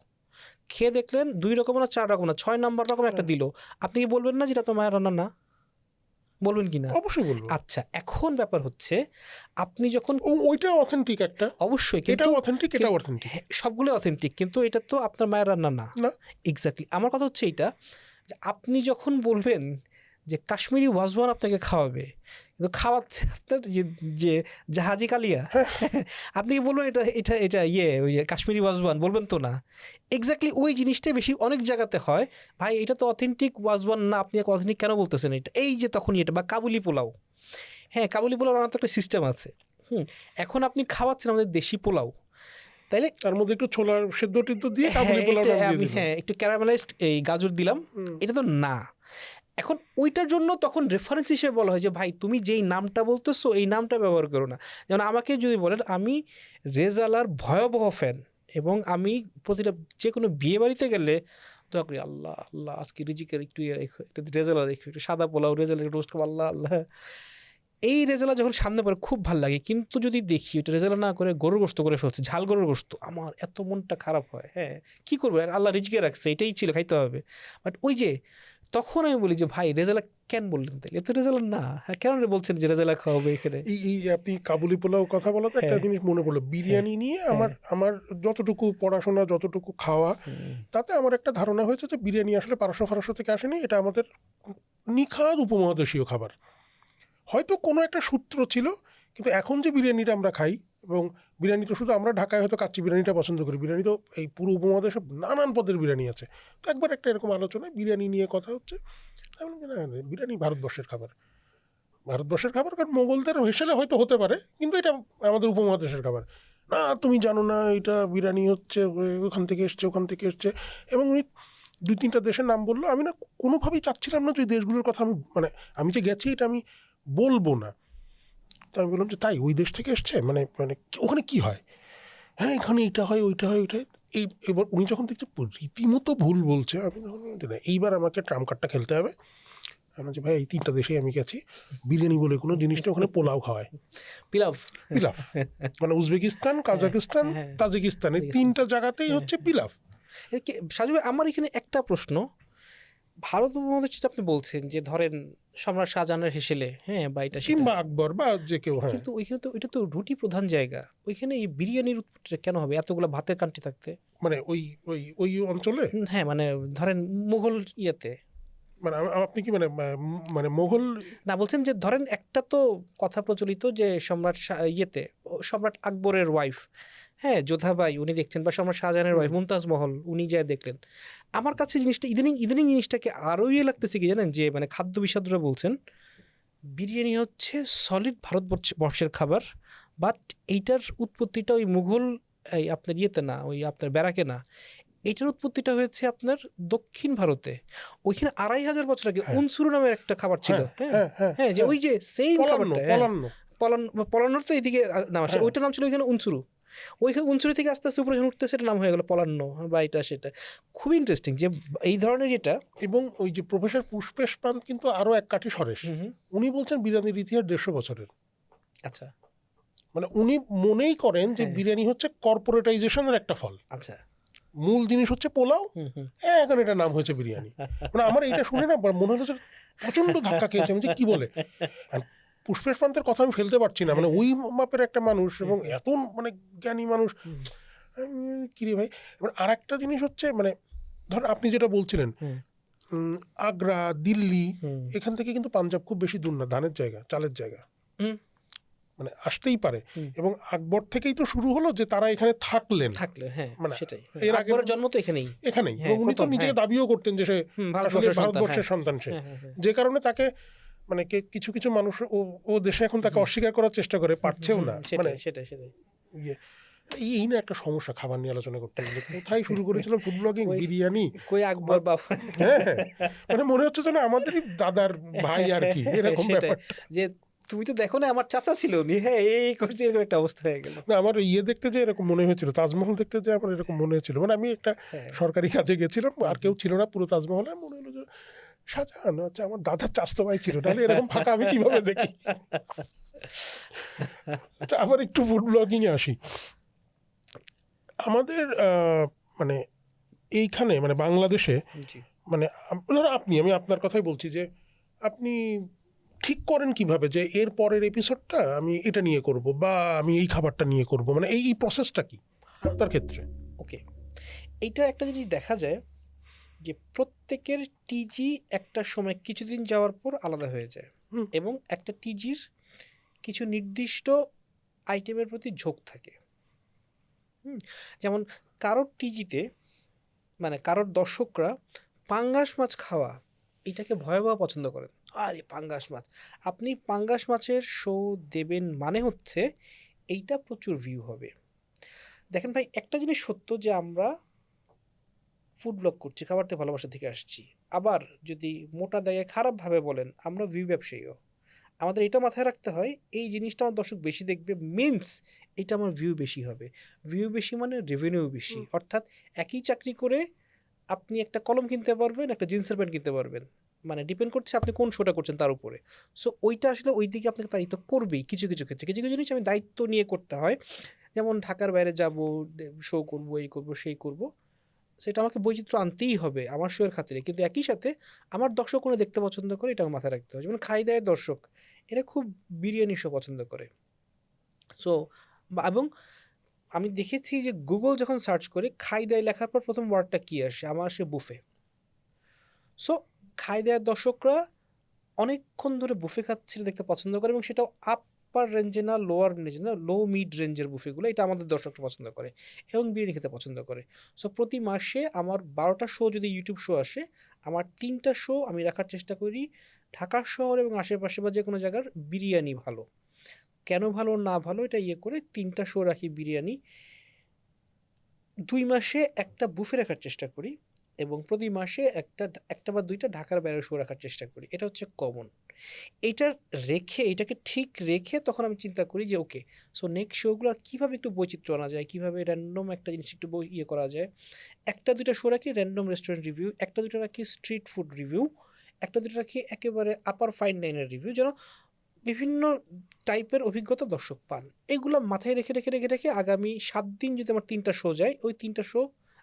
খেয়ে দেখলেন 2 রকম না 4 রকম না 6 নাম্বার রকম একটা দিল, আপনি কি বলবেন না যেটা তোমার মায়ের রান্না না? বলবেন কি না? অবশ্যই বলবো। আচ্ছা, এখন ব্যাপার হচ্ছে আপনি যখন ওইটা অথেন্টিক একটা, অবশ্যই, এটা কিন্তু অথেন্টিক, এটা অথেন্টিক, সবগুলো অথেন্টিক, কিন্তু এটা তো আপনার মায়ের রান্না না। না এক্স্যাক্টলি আমার কথা হচ্ছে এইটা, যে আপনি যখন বলবেন যে কাশ্মীরি ওয়াজওয়ান আপনাকে খাওয়াবে, কিন্তু খাওয়াচ্ছে আপনার যে জাহাজি কালিয়া, আপনি কি বলবেন এটা এটা এটা ওই কাশ্মীরি ওয়াজওয়ান? বলবেন তো না। এক্স্যাক্টলি ওই জিনিসটাই বেশি অনেক জায়গাতে হয়। ভাই এটা তো অথেন্টিক ওয়াজওয়ান না, আপনি অথেন্টিক কেন বলতেছেন এটা? এই যে তখনই এটা, বা কাবুলি পোলাও, হ্যাঁ কাবুলি পোলাও রান্নার তো একটা সিস্টেম আছে। এখন আপনি খাওয়াচ্ছেন আমাদের দেশি পোলাও, তাইলে তার মধ্যে একটু ছোলার সেদ্ধ টেদ্ধ দিয়ে কাবুলি পোলাওটা দিয়ে দিলাম, হ্যাঁ একটু ক্যারামেলাইজড এই গাজর দিলাম, এটা তো না। এখন ওইটার জন্য তখন রেফারেন্স হিসেবে বলা হয় যে ভাই তুমি যেই নামটা বলতেছো এই নামটা ব্যবহার করো না। যেমন আমাকে যদি বলেন আমি রেজালার ভয়াবহ ফ্যান, এবং আমি প্রতিটা যে কোনো বিয়ে বাড়িতে গেলে দোয়া করি আল্লাহ আল্লাহ আজকে রিজিকের একটু রেজালার একটু সাদা পোলাও, রেজালার রোস্ট খাবো, আল্লাহ আল্লাহ। এই রেজালা যখন সামনে পড়ে খুব ভালো লাগে, কিন্তু যদি দেখি ওটা রেজালা না করে গরুর গোশত করে ফেলছে, ঝাল গরুর গোশত, আমার এত মনটা খারাপ হয়। হ্যাঁ, কী করবো, আর আল্লাহ রিজিকে রাখছে, এটাই ছিল, খাইতে হবে। বাট ওই যে তখন আমি বলি যে ভাই রেজালা কেন বললেন, তাহলে এত রেজালা না, হ্যাঁ কেন বলছেন যে রেজালা খাওয়াবে এখানে? এই আপনি কাবুলি পোলাও কথা বলাতে একটা জিনিস মনে পড়লো। বিরিয়ানি নিয়ে আমার যতটুকু পড়াশোনা, যতটুকু খাওয়া, তাতে আমার একটা ধারণা হয়েছে যে বিরিয়ানি আসলে পারস্য থেকে আসেনি, এটা আমাদের নিখাদ উপমহাদেশীয় খাবার। হয়তো কোনো একটা সূত্র ছিল, কিন্তু এখন যে বিরিয়ানিটা আমরা খাই, এবং বিরিয়ানি তো শুধু আমরা ঢাকায় হয়তো কাচ্চি বিরিয়ানিটা পছন্দ করি, বিরিয়ানি তো এই পুরো উপমহাদেশে নানান পদের বিরিয়ানি আছে। তো একবার একটা এরকম আলোচনায় বিরিয়ানি নিয়ে কথা হচ্ছে, আমি বললাম না, বিরিয়ানি ভারতবর্ষের খাবার, ভারতবর্ষের খাবার, কারণ মোগলদের হিসেবে হয়তো হতে পারে, কিন্তু এটা আমাদের উপমহাদেশের খাবার। না তুমি জানো না, এটা বিরিয়ানি হচ্ছে ওখান থেকে এসছে, ওখান থেকে এসছে। এবং উনি 2-3টা দেশের নাম বললো। আমি না কোনোভাবেই চাচ্ছিলাম না যে ওই দেশগুলোর কথা আমি যে গেছি এটা আমি বলবো না। তো আমি বললাম যে তাই ওই দেশ থেকে এসছে, মানে মানে ওখানে কি হয়? হ্যাঁ এখানে এটা হয়, ওইটা হয়, ওইটা। এবার উনি যখন দেখছে রীতিমতো ভুল বলছে, আমি তখন এইবার আমাকে ট্রাম্প কার্ডটা খেলতে হবে। আমি যে ভাই এই 3টা দেশেই আমি গেছি, বিরিয়ানি বলে কোনো জিনিসটা, ওখানে পোলাও খাওয়ায়, পিলাফ পিলাফ, মানে উজবেকিস্তান, কাজাকিস্তান, তাজিকিস্তান, এই 3টা জায়গাতেই হচ্ছে পিলাফ। সাজু ভাই আমার এখানে একটা প্রশ্ন, ভারত উপমহাদেশ যেটা আপনি বলছেন যে ধরেন সম্রাট শাহজাহানের হেসেলে, হ্যাঁ বা এটা কিংবা আকবর বা যে কেউ, হ্যাঁ, কিন্তু ওইখানে তো এটা তো রুটি প্রধান জায়গা, ওইখানে এই বিরিয়ানির উৎপত্তিটা কেন হবে এতগুলো ভাতের কান্ট্রি থাকতে? মানে ওই ওই ওই অঞ্চলে, হ্যাঁ মানে ধরেন মুঘল ইয়েতে, মানে আপনি কি মানে মানে মোগল না বলছেন যে ধরেন একটা তো কথা প্রচলিত যে সম্রাট ইয়েতে সম্রাট আকবরের ওয়াইফ, হ্যাঁ যোধাবাই উনি দেখছেন, বা সম্রাট শাহজাহানের ওয়াইফ মুমতাজ মহল উনি যা দেখলেন। আমার কাছে জিনিসটা ইদানিং ইদানিং জিনিসটাকে আরও লাগতেছে কি জানেন, যে মানে খাদ্য বিশারদরা বলছেন বিরিয়ানি হচ্ছে সলিড ভারতবর্ষের খাবার, বাট এইটার উৎপত্তিটা ওই মুঘল এই আপনার ইয়েতে না, ওই আপনার ব্যারাকে না, এটার উৎপত্তিটা হয়েছে আপনার দক্ষিণ ভারতে। ওইখানে 2500 বছর আগে হ্যাঁ উনসুরু নামের একটা খাবার ছিল। হ্যাঁ হ্যাঁ হ্যাঁ হ্যাঁ হ্যাঁ, যে হ্যাঁ ওই যে সেম পলান্ন খাবারটা, হ্যাঁ পলান্ন পলানোর তো এইদিকে নাম আসে, হ্যাঁ ওইটার নাম ছিল ওইখানে উনসুরু। ওইখানে উনসুরু থেকে আস্তে আস্তে উপরে যখন উঠতে সেটা নাম হয়ে গেল পলান্ন বা এটা সেটা। খুবই ইন্টারেস্টিং যে এই ধরনের যেটা। এবং ওই যে প্রফেসর পুষ্পেশ পান্ত কিন্তু আরো এক কাঠি সরেস। হুম হুম, উনি বলছেন বিরিয়ানির ইতিহাস 150 বছরের। আচ্ছা মানে উনি মনেই করেন যে হ্যাঁ বিরিয়ানি হচ্ছে কর্পোরেটাইজেশনের একটা ফল, আচ্ছা মূল জিনিস হচ্ছে পোলাও, হুম হুম এখন এটা নাম হয়েছে বিরিয়ানি। মানে আমার এটা শুনে না মনে হলো যে প্রচন্ড ধাক্কা খেয়েছে, আমি যে কি বলে। আর পুষ্পেশ পান্তের কথা আমি ফেলতে পারছি না, মানে ওই মাপের একটা মানুষ এবং এত মানে জ্ঞানী মানুষ, হুম কি রে ভাই। এবার আর একটা জিনিস হচ্ছে মানে ধর আপনি যেটা বলছিলেন হুম আগ্রা, দিল্লি, হুম এখান থেকে কিন্তু পাঞ্জাব খুব বেশি দূর না, ধানের জায়গা, চালের জায়গা, হুম মানে আসতেই পারে। হুম। এবং আকবর থেকেই তো শুরু হলো যে তারা এখানে থাকলেন, থাকলে হ্যাঁ মানে সেটাই, এর আগে আকবরের জন্ম তো এখানেই। এখানেই। হ্যাঁ এবং উনি তো প্রথম, নিজেকে হ্যাঁ দাবিও করতেন যে সে আসলে ভারতবর্ষের সন্তান, হ্যাঁ ভারতবর্ষের সন্তান সে, হ্যাঁ হ্যাঁ হ্যাঁ। যে কারণে তাকে মানে কিছু কিছু মানুষ ও দেশে এখন তাকে অস্বীকার করার চেষ্টা করে, পারছেও না। মানে সেটাই সেটাই সেটাই। ইয়ে, এই না একটা সমস্যা খাবার নিয়ে আলোচনা করতে গেলে। কোথায় শুরু করেছিলাম, ফুড ব্লগিং, কই বিরিয়ানি। কই আকবর বাবা। হ্যাঁ হ্যাঁ, মানে মনে হচ্ছে যেন আমাদেরই দাদার ভাই আর কি, এরকম সেটাই, ব্যাপার। যে তুমি তো দেখো না আমার চাচা ছিল উনি, হ্যাঁ এই করছে, এরকম একটা অবস্থা হয়ে গেল। না আমার ইয়ে দেখতে যে এরকম মনে হয়েছিল, তাজমহল দেখতে যে আমার এরকম মনে হয়েছিল। মানে আমি একটা হ্যাঁ সরকারি কাজে গেছিলাম, আর কেউ ছিল না পুরো তাজমহলে, মনে হলো যে শাহজাহান আচ্ছা আমার দাদার চাচতো ভাই ছিল, তাহলে এরকম ফাঁকা আমি কিভাবে দেখি। আচ্ছা, আবার একটু ফুড ব্লগিং এ আসি। আমাদের মানে এইখানে মানে বাংলাদেশে, জি মানে ধরো আমি আপনার কথাই বলছি যে আপনি ঠিক করেন কিভাবে যে এর পরের এপিসোডটা আমি এটা নিয়ে করব বা আমি এই খাবারটা নিয়ে করব, মানে এই প্রসেসটা কি আপনার ক্ষেত্রে? ওকে, এইটা একটা জিনিস দেখা যায় যে প্রত্যেকের টিজি একটা সময় কিছুদিন যাওয়ার পর আলাদা হয়ে যায়, হুম, এবং একটা টিজির কিছু নির্দিষ্ট আইটেমের প্রতি ঝোঁক থাকে। যেমন কারোর টিজিতে, মানে কারোর দর্শকরা পাঙ্গাস মাছ খাওয়া এটাকে ভয়াবহ পছন্দ করেন। আরে পাঙ্গাস মাছ, আপনি পাঙ্গাস মাছের শো দেবেন মানে হচ্ছে এইটা প্রচুর ভিউ হবে। দেখেন ভাই, একটা জিনিস সত্য যে আমরা ফুড ব্লগ করছি, খাবারতে ভালোবাসা থেকে আসছি। আবার যদি মোটা দাগে খারাপভাবে বলেন, আমরা ভিউ ব্যবসায়ীও। আমাদের এটা মাথায় রাখতে হয়, এই জিনিসটা আমার দর্শক বেশি দেখবে মিন্স এটা আমার ভিউ বেশি হবে। ভিউ বেশি মানে রেভিনিউ বেশি। অর্থাৎ একই চাকরি করে আপনি একটা কলম কিনতে পারবেন, একটা জিন্সের প্যান্ট কিনতে পারবেন, মানে ডিপেন্ড করছে আপনি কোন শোটা করছেন তার উপরে। সো ওইটা আসলে ওই দিকে আপনাকে দায়িত্ব করবেই। কিছু কিছু ক্ষেত্রে কিছু কিছু জিনিস আমি দায়িত্ব নিয়ে করতে হয়, যেমন ঢাকার বাইরে যাব, শো করব, এই করব সেই করব, সেটা আমাকে বৈচিত্র্য আনতেই হবে আমার শোয়ের খাতিরে। কিন্তু একই সাথে আমার দর্শক কোনো দেখতে পছন্দ করে এটা আমার মাথায় রাখতে হবে। যেমন খাই দায়ের দর্শক, এরা খুব বিরিয়ানি শো পছন্দ করে। সো এবং আমি দেখেছি যে গুগল যখন সার্চ করি খাই দায় লেখার পর প্রথম ওয়ার্ডটা কী আসে, আমার আসে বুফে। সো খাই দায়ের দর্শকরা অনেকক্ষণ ধরে বুফে খাচ্ছিল দেখতে পছন্দ করে, এবং সেটাও আপার রেঞ্জে না, লোয়ার রেঞ্জে না, লো মিড রেঞ্জের বুফেগুলো, এটা আমাদের দর্শকরা পছন্দ করে এবং বিরিয়ানি খেতে পছন্দ করে। সো প্রতি মাসে আমার 12টা শো যদি ইউটিউব শো আসে, আমার 3টা শো আমি রাখার চেষ্টা করি ঢাকা শহর এবং আশেপাশে বা যে কোনো জায়গার বিরিয়ানি ভালো। কেন ভালো না ভালো এটা ইয়ে করে 3টা শো রাখি বিরিয়ানি। 2 মাসে একটা বুফে রাখার চেষ্টা করি, এবং প্রতি মাসে একটা বা দুইটা ঢাকার বাইরে শো রাখার চেষ্টা করি। এটা হচ্ছে কমন। এইটার রেখে, এটাকে ঠিক রেখে তখন আমি চিন্তা করি যে ওকে, সো নেক্সট শোগুলো কীভাবে একটু বৈচিত্র্য আনা যায়, কীভাবে র্যান্ডম একটা জিনিস একটু ইয়ে করা যায়। একটা দুইটা শো রাখি র্যান্ডম রেস্টুরেন্ট রিভিউ, একটা দুটো রাখি স্ট্রিট ফুড রিভিউ, একটা দুটো রাখি একেবারে আপার ফাইন ডাইনের রিভিউ, যেন বিভিন্ন টাইপের অভিজ্ঞতা দর্শক পান। এগুলো মাথায় রেখে রেখে রেখে রেখে আগামী 7 দিন যদি আমার 3টা শো যায়, ওই 3টা শো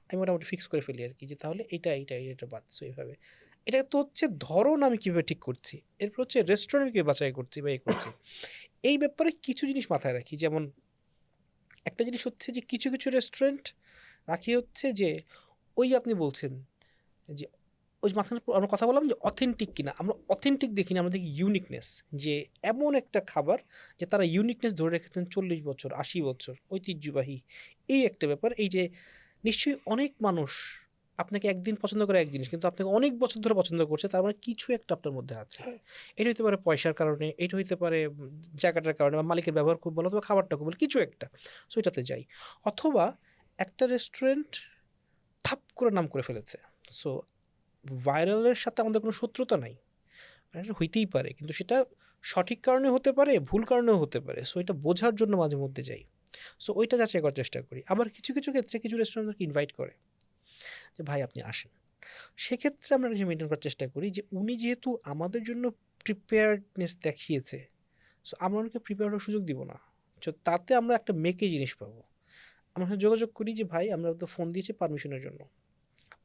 আমি মোটামুটি ফিক্স করে ফেলি আর কি, যে তাহলে এটা বাঁচছো এইভাবে। এটা তো হচ্ছে ধরন আমি কীভাবে ঠিক করছি, এরপর হচ্ছে রেস্টুরেন্ট কীভাবে বাছাই করছি বা করছি। এই ব্যাপারে কিছু জিনিস মাথায় রাখি। যেমন একটা জিনিস হচ্ছে যে কিছু কিছু রেস্টুরেন্ট রাখি হচ্ছে যে ওই আপনি বলছেন যে ওই মাঝখানে আমরা কথা বললাম যে অথেন্টিক কিনা, আমরা অথেন্টিক দেখি না, আমরা দেখি ইউনিকনেস। যে এমন একটা খাবার যে তারা ইউনিকনেস ধরে রেখেছেন 40 বছর 80 বছর, ঐতিহ্যবাহী। এই একটা ব্যাপার, এই যে নিশ্চয়ই অনেক মানুষ আপনাকে একদিন পছন্দ করে এক জিনিস, কিন্তু আপনাকে অনেক বছর ধরে পছন্দ করছে, তার মানে কিছু একটা আপনার মধ্যে আছে। এটা হতে পারে পয়সার কারণে, এটা হইতে পারে জায়গাটার কারণে, বা মালিকের ব্যবহার খুব ভালো, অথবা খাবারটা খুব ভালো, কিছু একটা। সো এটাতে যাই। অথবা একটা রেস্টুরেন্ট থাপ করে নাম করে ফেলেছে। সো ভাইরালের সাথে আমাদের কোনো শত্রুতা নাই, এটা হইতেই পারে, কিন্তু সেটা সঠিক কারণে হতে পারে, ভুল কারণেও হতে পারে। সো এটা বোঝার জন্য মাঝে মধ্যে যাই। সো ওইটা যাচাই করার চেষ্টা করি। আবার কিছু কিছু ক্ষেত্রে কিছু রেস্টুরেন্ট ইনভাইট করে যে ভাই আপনি আসেন, সেক্ষেত্রে আমরা কিছু মেনটেন করার চেষ্টা করি যে উনি যেহেতু আমাদের জন্য প্রিপেয়ার্ডনেস দেখিয়েছে, সো আমরা ওনাকে প্রিপেয়ার হওয়ার সুযোগ দিব না। সো তাতে আমরা একটা মেকে জিনিস পাবো। আমরা সাথে যোগাযোগ করি যে ভাই আমরা তো ফোন দিয়েছি পারমিশনের জন্য,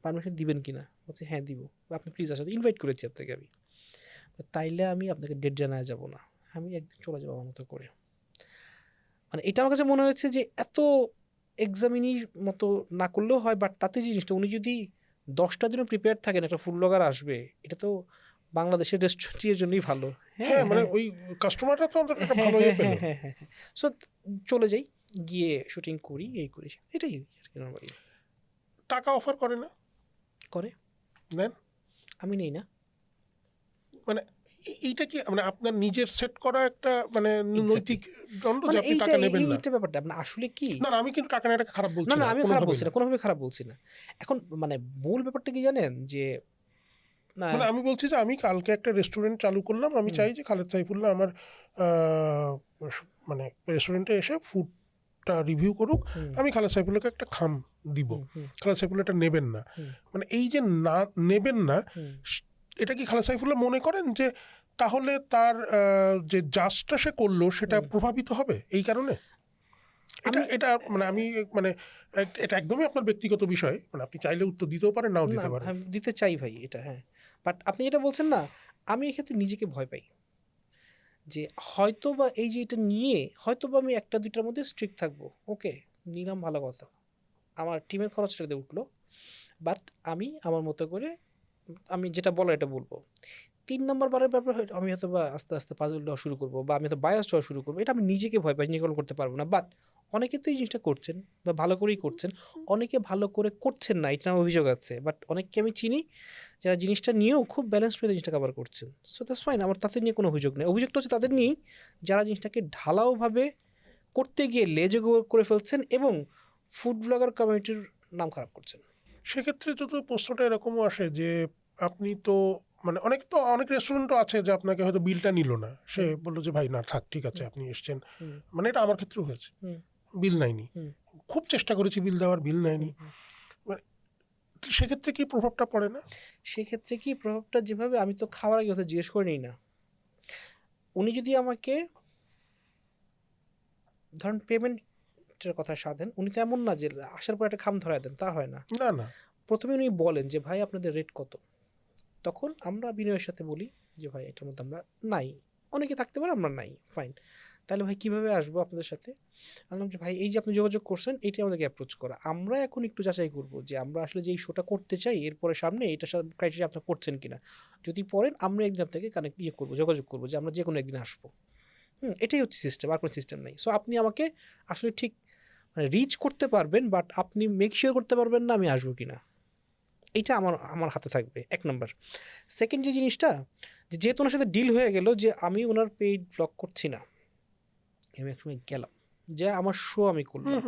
পারমিশন দিবেন কি না? বলছে হ্যাঁ দিব, আপনি প্লিজ আসেন, ইনভাইট করেছি আপনাকে আমি, তাইলে আমি আপনাকে ডেট জানায় যাব না, আমি একদিন চলে যাবো আমার মতো করে। মানে এটা আমার কাছে মনে হয়েছে যে এত এক্সামিনির মতো না করলেও হয়, বাট তাতে জিনিসটা উনি যদি 10টা দিনও প্রিপেয়ার থাকেন একটা ফুড ব্লগার আসবে, এটা তো বাংলাদেশের রেস্টুরেন্টের জন্যই ভালো। হ্যাঁ, মানে ওই কাস্টমারটা তো অন্তত একটা ভালো ইয়ে পেল। হ্যাঁ, সো চলে যাই, গিয়ে শুটিং করি, এই করি, এটাই আর কি নর্মালি। টাকা অফার করে না? করে, নেন? আমি নেই না। মানে এইটা কি মানে আপনার নিজের সেট করা একটা মানে নৈতিক দণ্ড যে মানে আপনি টাকা নেবেন না? এইটা ব্যাপারটা মানে আসলে কি, না, আমি কিন্তু টাকা নেওয়াটাকে খারাপ বলছি না না, আমি খারাপ কোনোভাবেই বলছি না, না। কোনোভাবে খারাপ বলছি না। এখন মানে মূল ব্যাপারটা কি জানেন যে মানে আমি বলছি যে আমি কালকে একটা রেস্টুরেন্ট চালু করলাম, আমি চাই যে খালেদ সাইফুল্লাহ আমার মানে রেস্টুরেন্টে এসে ফুডটা রিভিউ করুক, আমি খালেদ সাইফুল্লাহকে একটা খাম দিব, খালেদ সাইফুল্লাহ এটা নেবেন না। মানে এই যে না নেবেন না, এটা কি খালেদ সাইফুল্লাহ মনে করেন যে তাহলে তার যে জাজটা সে করলো সেটা প্রভাবিত হবে এই কারণে? এটা এটা মানে আমি মানে এটা একদমই আপনার ব্যক্তিগত বিষয়, মানে আপনি চাইলে উত্তর দিতেও পারেন, নাও দিতে পারেন। আমি দিতে চাই ভাই এটা, হ্যাঁ, বাট আপনি যেটা বলছেন না, আমি এক্ষেত্রে নিজেকে ভয় পাই যে হয়তো বা এই যে এটা নিয়ে হয়তো বা আমি 1-2টার মধ্যে স্ট্রিক্ট থাকবো, ওকে নিলাম ভালো কথা, আমার টিমের খরচটা দিয়ে উঠলো, বাট আমি আমার মতো করে আমি যেটা বলার এটা বলবো। 3 নম্বর বারের ব্যাপার আমি হয়তো বা আস্তে আস্তে পাজল দেওয়া শুরু করবো, বা আমি হয়তো বায়াসড হওয়া শুরু করবো, এটা আমি নিজেকে ভয় পাই, নিকলন করতে পারবো না। বাট অনেকে তো এই জিনিসটা করছেন বা ভালো করেই করছেন, অনেকে ভালো করে করছেন না, এটা আমার অভিযোগ আছে। বাট অনেককে আমি চিনি যারা জিনিসটা নিয়েও খুব ব্যালেন্সড হয়ে জিনিসটা কভার করছেন। সো দ্যাটস ফাইন, আমার তাদের নিয়ে কোনো অভিযোগ নেই। অভিযোগটা হচ্ছে তাদের নিয়েই যারা জিনিসটাকে ঢালাওভাবে করতে গিয়ে লেজে করে ফেলছেন এবং ফুড ব্লগার কমিউনিটির নাম খারাপ করছেন। সেক্ষেত্রে যদি প্রশ্নটা এরকমও আসে যে আপনি তো মানে অনেক রেস্টুরেন্টও আছে যে আপনাকে হয়তো বিলটা নিল না, সে বললো যে ভাই না থাক, ঠিক আছে আপনি এসছেন, মানে এটা আমার ক্ষেত্রেও হয়েছে, বিল নেয়নি, খুব চেষ্টা করেছি বিল দেওয়ার, বিল নেয়নি, মানে সেক্ষেত্রে কি প্রভাবটা পড়ে না? সেক্ষেত্রে কি প্রভাবটা, যেভাবে আমি তো খাওয়ার আগে কথা জিজ্ঞেস করে নিই না। উনি যদি আমাকে ধরেন পেমেন্টের কথা সাধেন, উনি তো এমন না যে আসার পর একটা খাম ধরায় দেন, তা হয় না। না না, প্রথমে উনি বলেন যে ভাই আপনাদের রেট কত, তখন আমরা বিনয়ের সাথে বলি যে ভাই এটার মধ্যে আমরা নাই, অনেকে থাকতে পারে আমরা নাই, ফাইন, তাহলে ভাই কীভাবে আসবো আপনাদের সাথে? বললাম যে ভাই এই যে আপনি যোগাযোগ করছেন এইটাই আমাদেরকে অ্যাপ্রোচ করা, আমরা এখন একটু যাচাই করবো যে আমরা আসলে যে এই শোটা করতে চাই এরপরে সামনে এটা ক্রাইটেরিয়া আপনার করছেন কিনা, যদি পড়েন আমরা একদিন আপনাকে করবো, যোগাযোগ করবো যে আমরা যে কোনো একদিন আসবো। এটাই হচ্ছে সিস্টেম, আর কোনো সিস্টেম নেই। সো আপনি আমাকে আসলে ঠিক মানে রিচ করতে পারবেন, বাট আপনি মেক শিওর করতে পারবেন না আমি আসবো কি না, এইটা আমার হাতে থাকবে, 1 নম্বর। সেকেন্ড যে জিনিসটা, যেহেতু ওনার সাথে ডিল হয়ে গেল যে আমি ওনার পেইড ব্লগ করছি না, আমি একসময় গেলাম যে আমার শো আমি করলাম,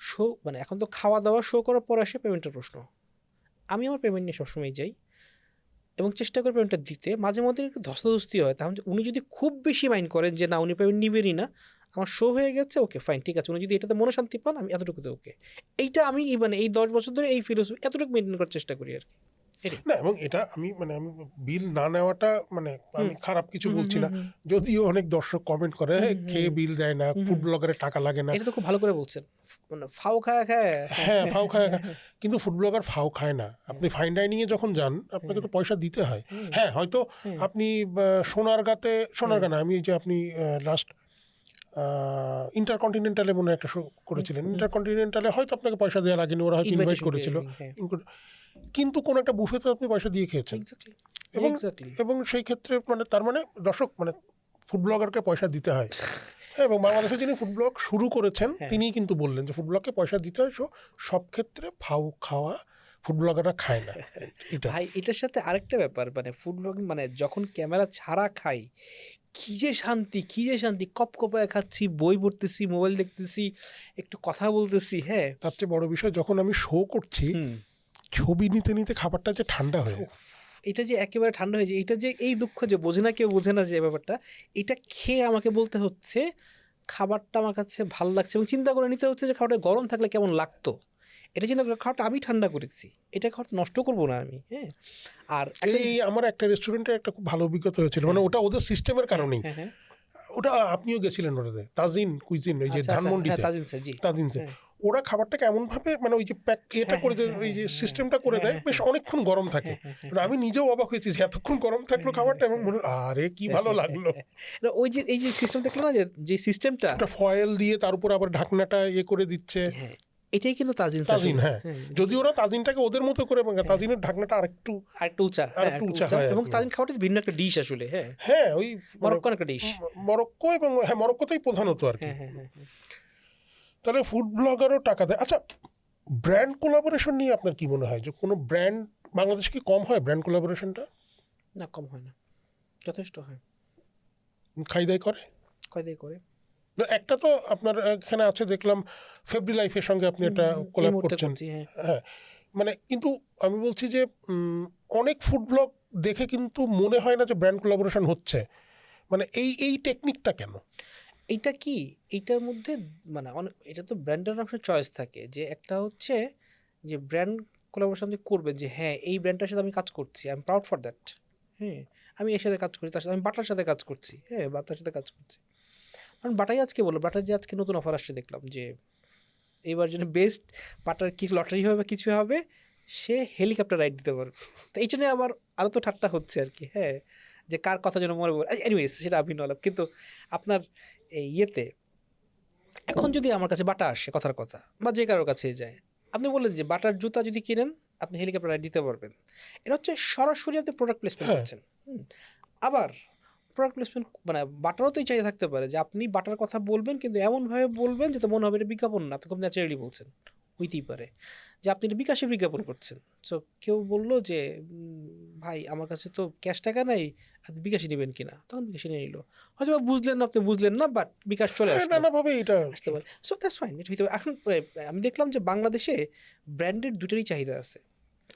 শো মানে এখন তো খাওয়া দাওয়া শো করার পর আসে পেমেন্টের প্রশ্ন, আমি আমার পেমেন্ট নিয়ে সবসময় যাই এবং চেষ্টা করি পেমেন্টটা দিতে। মাঝে মধ্যে একটু ধস্তাধস্তি হয়, তাহলে উনি যদি খুব বেশি মাইন্ড করেন যে না উনি পেমেন্ট নিবেনই না, আমার শো হয়ে গেছে, ওকে ফাইন, ঠিক আছে, উনি যদি এটাতে মনে শান্তি পান আমি এতটুকুতে ওকে। এইটা আমি মানে এই 10 বছর ধরে এই ফিলোসফি এতটুকু মেনটেন করার চেষ্টা করি আর কি। না, এবং এটা আমি বিল না নেওয়াটা মানে আমি খারাপ কিছু বলছি না, যদিও অনেক দর্শক কমেন্ট করে খেয়ে বিল দেয় না, ফুড ব্লগারের টাকা লাগে না, এটা তো খুব ভালো করে বলছেন, মানে ফাও খায় হ্যাঁ ফাও খায়, কিন্তু ফুড ব্লগার ফাও খায় না। আপনি ফাইন ডাইনিং এ যখন যান আপনাকে তো পয়সা দিতে হয়। হ্যাঁ, হয়তো আপনি সোনারগা না, আমি যে আপনি লাস্ট ইন্টারকন্টিনেন্টালে মনে একটা শো করেছিলেন, ইন্টারকন্টিনেন্টালে হয়তো আপনাকে পয়সা দেওয়া লাগেনি, ওরা হয়তো ইনভাইট করেছিল, কিন্তু কোন একটা বুফেতে আপনি পয়সা দিয়ে খেয়েছেন, এবং সেই ক্ষেত্রে মানে তার মানে দর্শক মানে ফুড ব্লগারকে পয়সা দিতে হয়। হ্যাঁ, এবং বাংলাদেশে যিনি ফুড ব্লগ শুরু করেছেন তিনিই কিন্তু বললেন যে ফুড ব্লগকে পয়সা দিতে হয়। সব ক্ষেত্রে ফাও খাওয়া, ফুড ব্লগাররা খায় না এটা। ভাই এটার সাথে আরেকটা ব্যাপার, মানে ফুড ব্লগিং মানে যখন ক্যামেরা ছাড়া খাই, কি যে শান্তি, কি যে শান্তি, কপ কপায় খাচ্ছি, বই পড়তেছি, মোবাইল দেখতেছি, একটু কথা বলতেছি। হ্যাঁ, তার চেয়ে বড় বিষয় যখন আমি শো করছি, হুম, ছবি নিতে নিতে খাবারটা যে ঠান্ডা হয়ে যায়। উফ, এটা যে একেবারে ঠান্ডা হয়ে যায়, এটা যে এই দুঃখ যে বোঝে না, কেউ বোঝে না যে ব্যাপারটা, এটা খেয়ে আমাকে বলতে হচ্ছে খাবারটা আমার কাছে ভালো লাগছে, এবং চিন্তা করে নিতে হচ্ছে যে খাবারটা গরম থাকলে কেমন লাগতো। এটা চিন্তা করে খাবারটা আমি ঠান্ডা করেছি, এটা খাবারটা নষ্ট করবো না আমি। হ্যাঁ, আর এই আমার একটা রেস্টুরেন্টে একটা খুব ভালো অভিজ্ঞতা হয়েছিল, মানে ওটা ওদের সিস্টেমের কারণেই। হ্যাঁ হ্যাঁ, ওটা আপনিও গেছিলেন ওটাতে, তাজিন কুইজিন, ওই যে আচ্ছা আচ্ছা, ধানমন্ডিতে হ্যাঁ তাজিন স্যার, জি, তাজিনসে। হ্যাঁ ওরা খাবারটাকে এমনভাবে মানে ওই যে প্যাক এটা হ্যাঁ করে দেয়, হ্যাঁ ওই যে হ্যাঁ সিস্টেমটা করে দেয়, বেশ অনেকক্ষণ গরম থাকে। হ্যাঁ হ্যাঁ এবার আমি নিজেও অবাক হয়েছি যে এতক্ষণ গরম থাকলো খাবারটা, এবং মনে হলো, আরে কি ভালো লাগলো। হ্যাঁ। ওই যে এই যে সিস্টেম দেখলো না, যে সিস্টেমটা, একটা ফয়েল দিয়ে তার উপর আবার ঢাকনাটা করে দিচ্ছে। হ্যাঁ এটাই কিন্তু তাজিন স্যার। তাজিন, হ্যাঁ, যদি ওরা তাজিনটাকে ওদের মতো করে, তাজিনের ঢাকনাটা আরেকটু আরেকটু উঁচা, হ্যাঁ আরেকটু উঁচা হয় এবং আর কি। তাজিন খাবারটা ভিন্ন একটা ডিশ আসলে। হ্যাঁ, হ্যাঁ, ওই মরক্কোর একটা ডিশ। মরক্কো, এবং হ্যাঁ মরক্কোতেই প্রধানত আর কি। হ্যাঁ হ্যাঁ হ্যাঁ হ্যাঁ। তাহলে ফুড ব্লগারও টাকা দেয়। আচ্ছা, ব্র্যান্ড কোলাবোরেশন নিয়ে আপনার কি মনে হয়, যে কোনো ব্র্যান্ড বাংলাদেশে কি কম হয় ব্র্যান্ড কোলাবোরেশনটা? না, কম হয় না, যথেষ্ট হয়, খাই দাই করে? কয়দাই করে। না, একটা তো আপনার এখানে আছে দেখলাম, ফেব্রি লাইফের সঙ্গে আপনি একটা এই কোলাব মুহূর্তে করছেন। করছি, হ্যাঁ। হ্যাঁ, মানে কিন্তু আমি বলছি যে অনেক ফুড ব্লগ দেখে কিন্তু মনে হয় না যে ব্র্যান্ড কোলাবোরেশন হচ্ছে। মানে এই টেকনিকটা কেন? এইটা কি, এইটার মধ্যে মানে এটা তো ব্র্যান্ডের অবশ্য চয়েস থাকে, যে একটা হচ্ছে যে ব্র্যান্ড কোলাবোরেশন আপনি করবেন, যে হ্যাঁ এই ব্র্যান্ডটার সাথে আমি কাজ করছি, I am proud for that. হ্যাঁ, আমি এর সাথে কাজ করি, তার সাথে আমি বাটার সাথে কাজ করছি, হ্যাঁ বাটার সাথে কাজ করছি। কারণ বাটাই আজকে বলো, বাটার যে আজকে নতুন অফার আসছে দেখলাম, যে এইবার জন্য বেস্ট বাটার কি লটারি হবে বা কিছু হবে, সে হেলিকপ্টার রাইড দিতে পারবে। তো এইটা নিয়ে আবার আরও তো ঠাট্টা হচ্ছে আর কি। হ্যাঁ, যে কার কথা যেন মনে পড়ে, এনিওয়েজ সেটা আপনি নলাম। কিন্তু আপনার এই ইয়েতে এখন যদি আমার কাছে বাটা আসে, কথার কথা, বা যে কারোর কাছে যায়, আপনি বললেন যে বাটার জুতা যদি কিনেন আপনি হেলিকপ্টার রাইড দিতে পারবেন, এটা হচ্ছে সরাসরি আপনি প্রোডাক্ট প্লেসমেন্ট হ্যাঁ। করছেন। আবার প্রোডাক্ট প্লেসমেন্ট মানে বাটারও তো এই চাহিদা থাকতে পারে যে আপনি বাটার কথা বলবেন, কিন্তু এমনভাবে বলবেন যাতে মনে হবে এটা বিজ্ঞাপন না, আপনি খুব ন্যাচারালি বলছেন। হইতেই পারে যে আপনি এটা বিকাশে বিজ্ঞাপন করছেন। সো কেউ বললো যে ভাই আমার কাছে তো ক্যাশ টাকা নাই, আপনি বিকাশে নেবেন কিনা, তখন বিকাশে নিয়ে নিল। হয়তো বা বুঝলেন না, আপনি বুঝলেন না, বাট বিকাশ চলে হ্যাঁ, আসলো, নানাভাবে এটা আসতে পারে। সো দ্যাটস ফাইন, এটা হইতে পারে। এখন আমি দেখলাম যে বাংলাদেশে ব্র্যান্ডের দুটোরই চাহিদা আছে।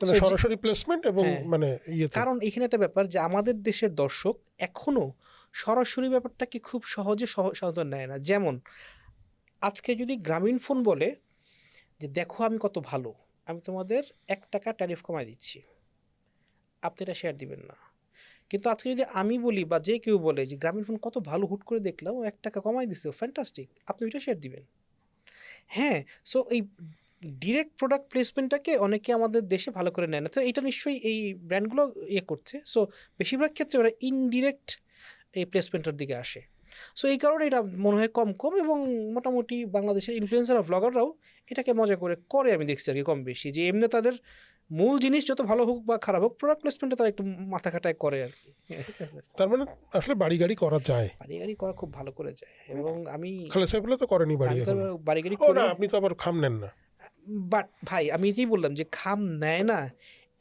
মানে So, যে- সরাসরি প্লেসমেন্ট এবং হ্যাঁ। মানে ইয়েতে। কারণ এখানে একটা ব্যাপার যে আমাদের দেশের দর্শক এখনো সরাসরি ব্যাপারটাকে খুব সহজে সাধারণত নেয় না। যেমন আজকে যদি গ্রামীণ ফোন বলে যে দেখো আমি কত ভালো, আমি তোমাদের 1 টাকা ট্যারিফ কমাই দিচ্ছি, আপনি এটা শেয়ার দিবেন না। কিন্তু আজকে যদি আমি বলি বা যে কেউ বলে যে গ্রামীণ ফোন কত ভালো, হুট করে দেখলাম 1 টাকা কমাই দিচ্ছে, ফ্যান্টাস্টিক, আপনি ওইটা শেয়ার দিবেন। হ্যাঁ, সো এই ডিরেক্ট প্রোডাক্ট প্লেসমেন্টটাকে অনেকে আমাদের দেশে ভালো করে নেয় না। তো এটা নিশ্চয়ই এই ব্র্যান্ডগুলো ইয়ে করছে। সো বেশিরভাগ ক্ষেত্রে ওরা ইনডিরেক্ট এই প্লেসমেন্টের দিকে আসে। সো এই কারণে এটা মনে হয় কম এবং মোটামুটি বাংলাদেশের ইনফ্লুয়েন্সার আর ব্লগাররাও এটাকে মজা করে আমি দেখছি আর কি, কম বেশি, যে এমনি তাদের মূল জিনিস যত ভালো হোক বা খারাপ হোক, প্রোডাক্ট প্লেসমেন্টে তারা একটু মাথা খাটায় করে আর কি। তার মানে আসলে বাড়ি গাড়ি করা যায়। বাড়ি গাড়ি করা খুব ভালো করে যায়, এবং আমি খালেদ সাহেবুল্লাহ তো করেনি বাড়ি এখন। বাড়ি গাড়ি ও করে। না, আপনি তো আবার খাম নেন না। বাট ভাই আমি এটাই বললাম যে খাম নেয় না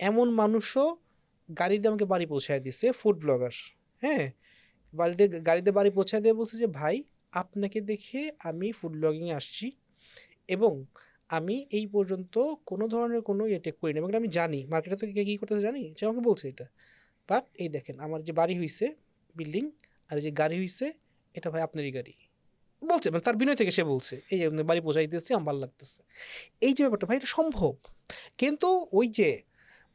এমন মানুষও গাড়িতে আমাকে বাড়ি পৌঁছায় দিচ্ছে, ফুড ব্লগার। হ্যাঁ, গাড়িতে বাড়ি পৌঁছায় দিয়ে বলছে যে ভাই আপনাকে দেখে আমি ফুড ব্লগিংয়ে আসছি, এবং আমি এই পর্যন্ত কোনো ধরনের কোনো ইয়ে করি না, এবং আমি জানি মার্কেটে তো কী করতেছে জানি, সে আমাকে বলছে এটা। বাট এই দেখেন আমার যে বাড়ি হয়েছে বিল্ডিং, আর যে গাড়ি হয়েছে এটা ভাই আপনারই গাড়ি বলছে, মানে তার বিনয় থেকে সে বলছে এই যে বাড়ি পৌঁছাই দিচ্ছে, আমার ভালো লাগতেছে। এই যে ব্যাপারটা ভাই, এটা সম্ভব। কিন্তু ওই যে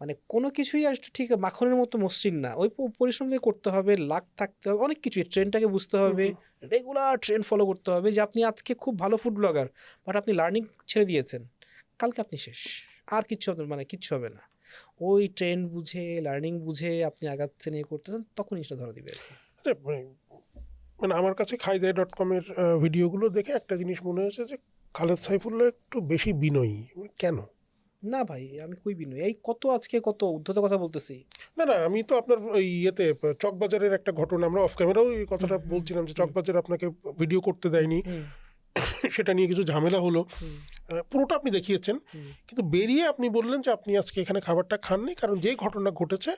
মানে কোনো কিছুই আসলে ঠিক মাখনের মতো মসৃণ না, ওই পরিশ্রম দিয়ে করতে হবে, লাক থাকতে হবে, অনেক কিছু, ট্রেনটাকে বুঝতে হবে, রেগুলার ট্রেন ফলো করতে হবে। যে আপনি আজকে খুব ভালো ফুড ব্লগার, বাট আপনি লার্নিং ছেড়ে দিয়েছেন, কালকে আপনি শেষ, আর কিচ্ছু হবে মানে কিচ্ছু হবে না। ওই ট্রেন বুঝে লার্নিং বুঝে আপনি আগাচ্ছেন, এ করতেছেন, তখন জিনিসটা ধরা দিবে আর কি। আচ্ছা, মানে আমার কাছে খাইদাই.com-এর ভিডিওগুলো দেখে একটা জিনিস মনে হয়েছে যে খালেদ সাইফুল্লাহ একটু বেশি বিনয়ী। কেন? না ভাই আমি কই বিনয়, এই কত আজকে কত উদ্ধত কথা বলতেছি। না না, আমি তো আপনার ওই ইয়েতে চকবাজারের একটা ঘটনা, আমরা অফ ক্যামেরাও এই কথাটা বলছিলাম যে চকবাজার আপনাকে ভিডিও করতে দেয়নি, সেটা নিয়ে কিছু ঝামেলা হলো, হুম, পুরোটা আপনি দেখিয়েছেন, হুম। কিন্তু বেরিয়ে আপনি বললেন যে আপনি আজকে এখানে খাবারটা খাননি কারণ যে ঘটনা ঘটেছে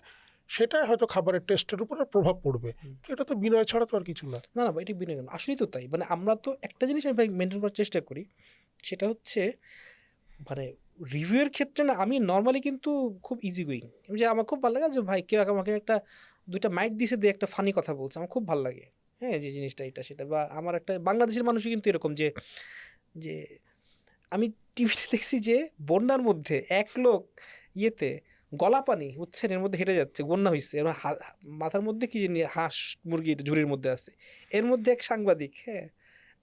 সেটা হয়তো খাবারের টেস্টের উপর আর প্রভাব পড়বে। হুম। তো এটা তো বিনয় ছাড়া তো আর কিছু না। না, না ভাই, এটা বিনয় কেন? আসলেই তো তাই। মানে আমরা তো একটা জিনিস আমি ভাই মেইনটেইন করার চেষ্টা করি। সেটা হচ্ছে মানে রিভিউ এর ক্ষেত্রে না আমি নরমালি কিন্তু খুব ইজি গোয়িং। যে আমার খুব ভালো লাগে যে ভাই কেউ আমাকে একটা ২ টা মাইক দিছে দিয়ে একটা ফানি কথা বলছে। আমার খুব ভাল লাগে। হ্যাঁ? যে জিনিসটা এটা সেটা বা আমার একটা বাংলাদেশের মানুষই কিন্তু এরকম যে আমি টিভিতে দেখছি যে বন্যার মধ্যে এক লোক ইয়েতে গলা পানি বুঝছেন এর মধ্যে হেঁটে যাচ্ছে, বন্যা হইছে। এবার মাথার মধ্যে কি জানি হাঁস মুরগির ঝুড়ির মধ্যে আছে। এর মধ্যে এক সাংবাদিক, হ্যাঁ?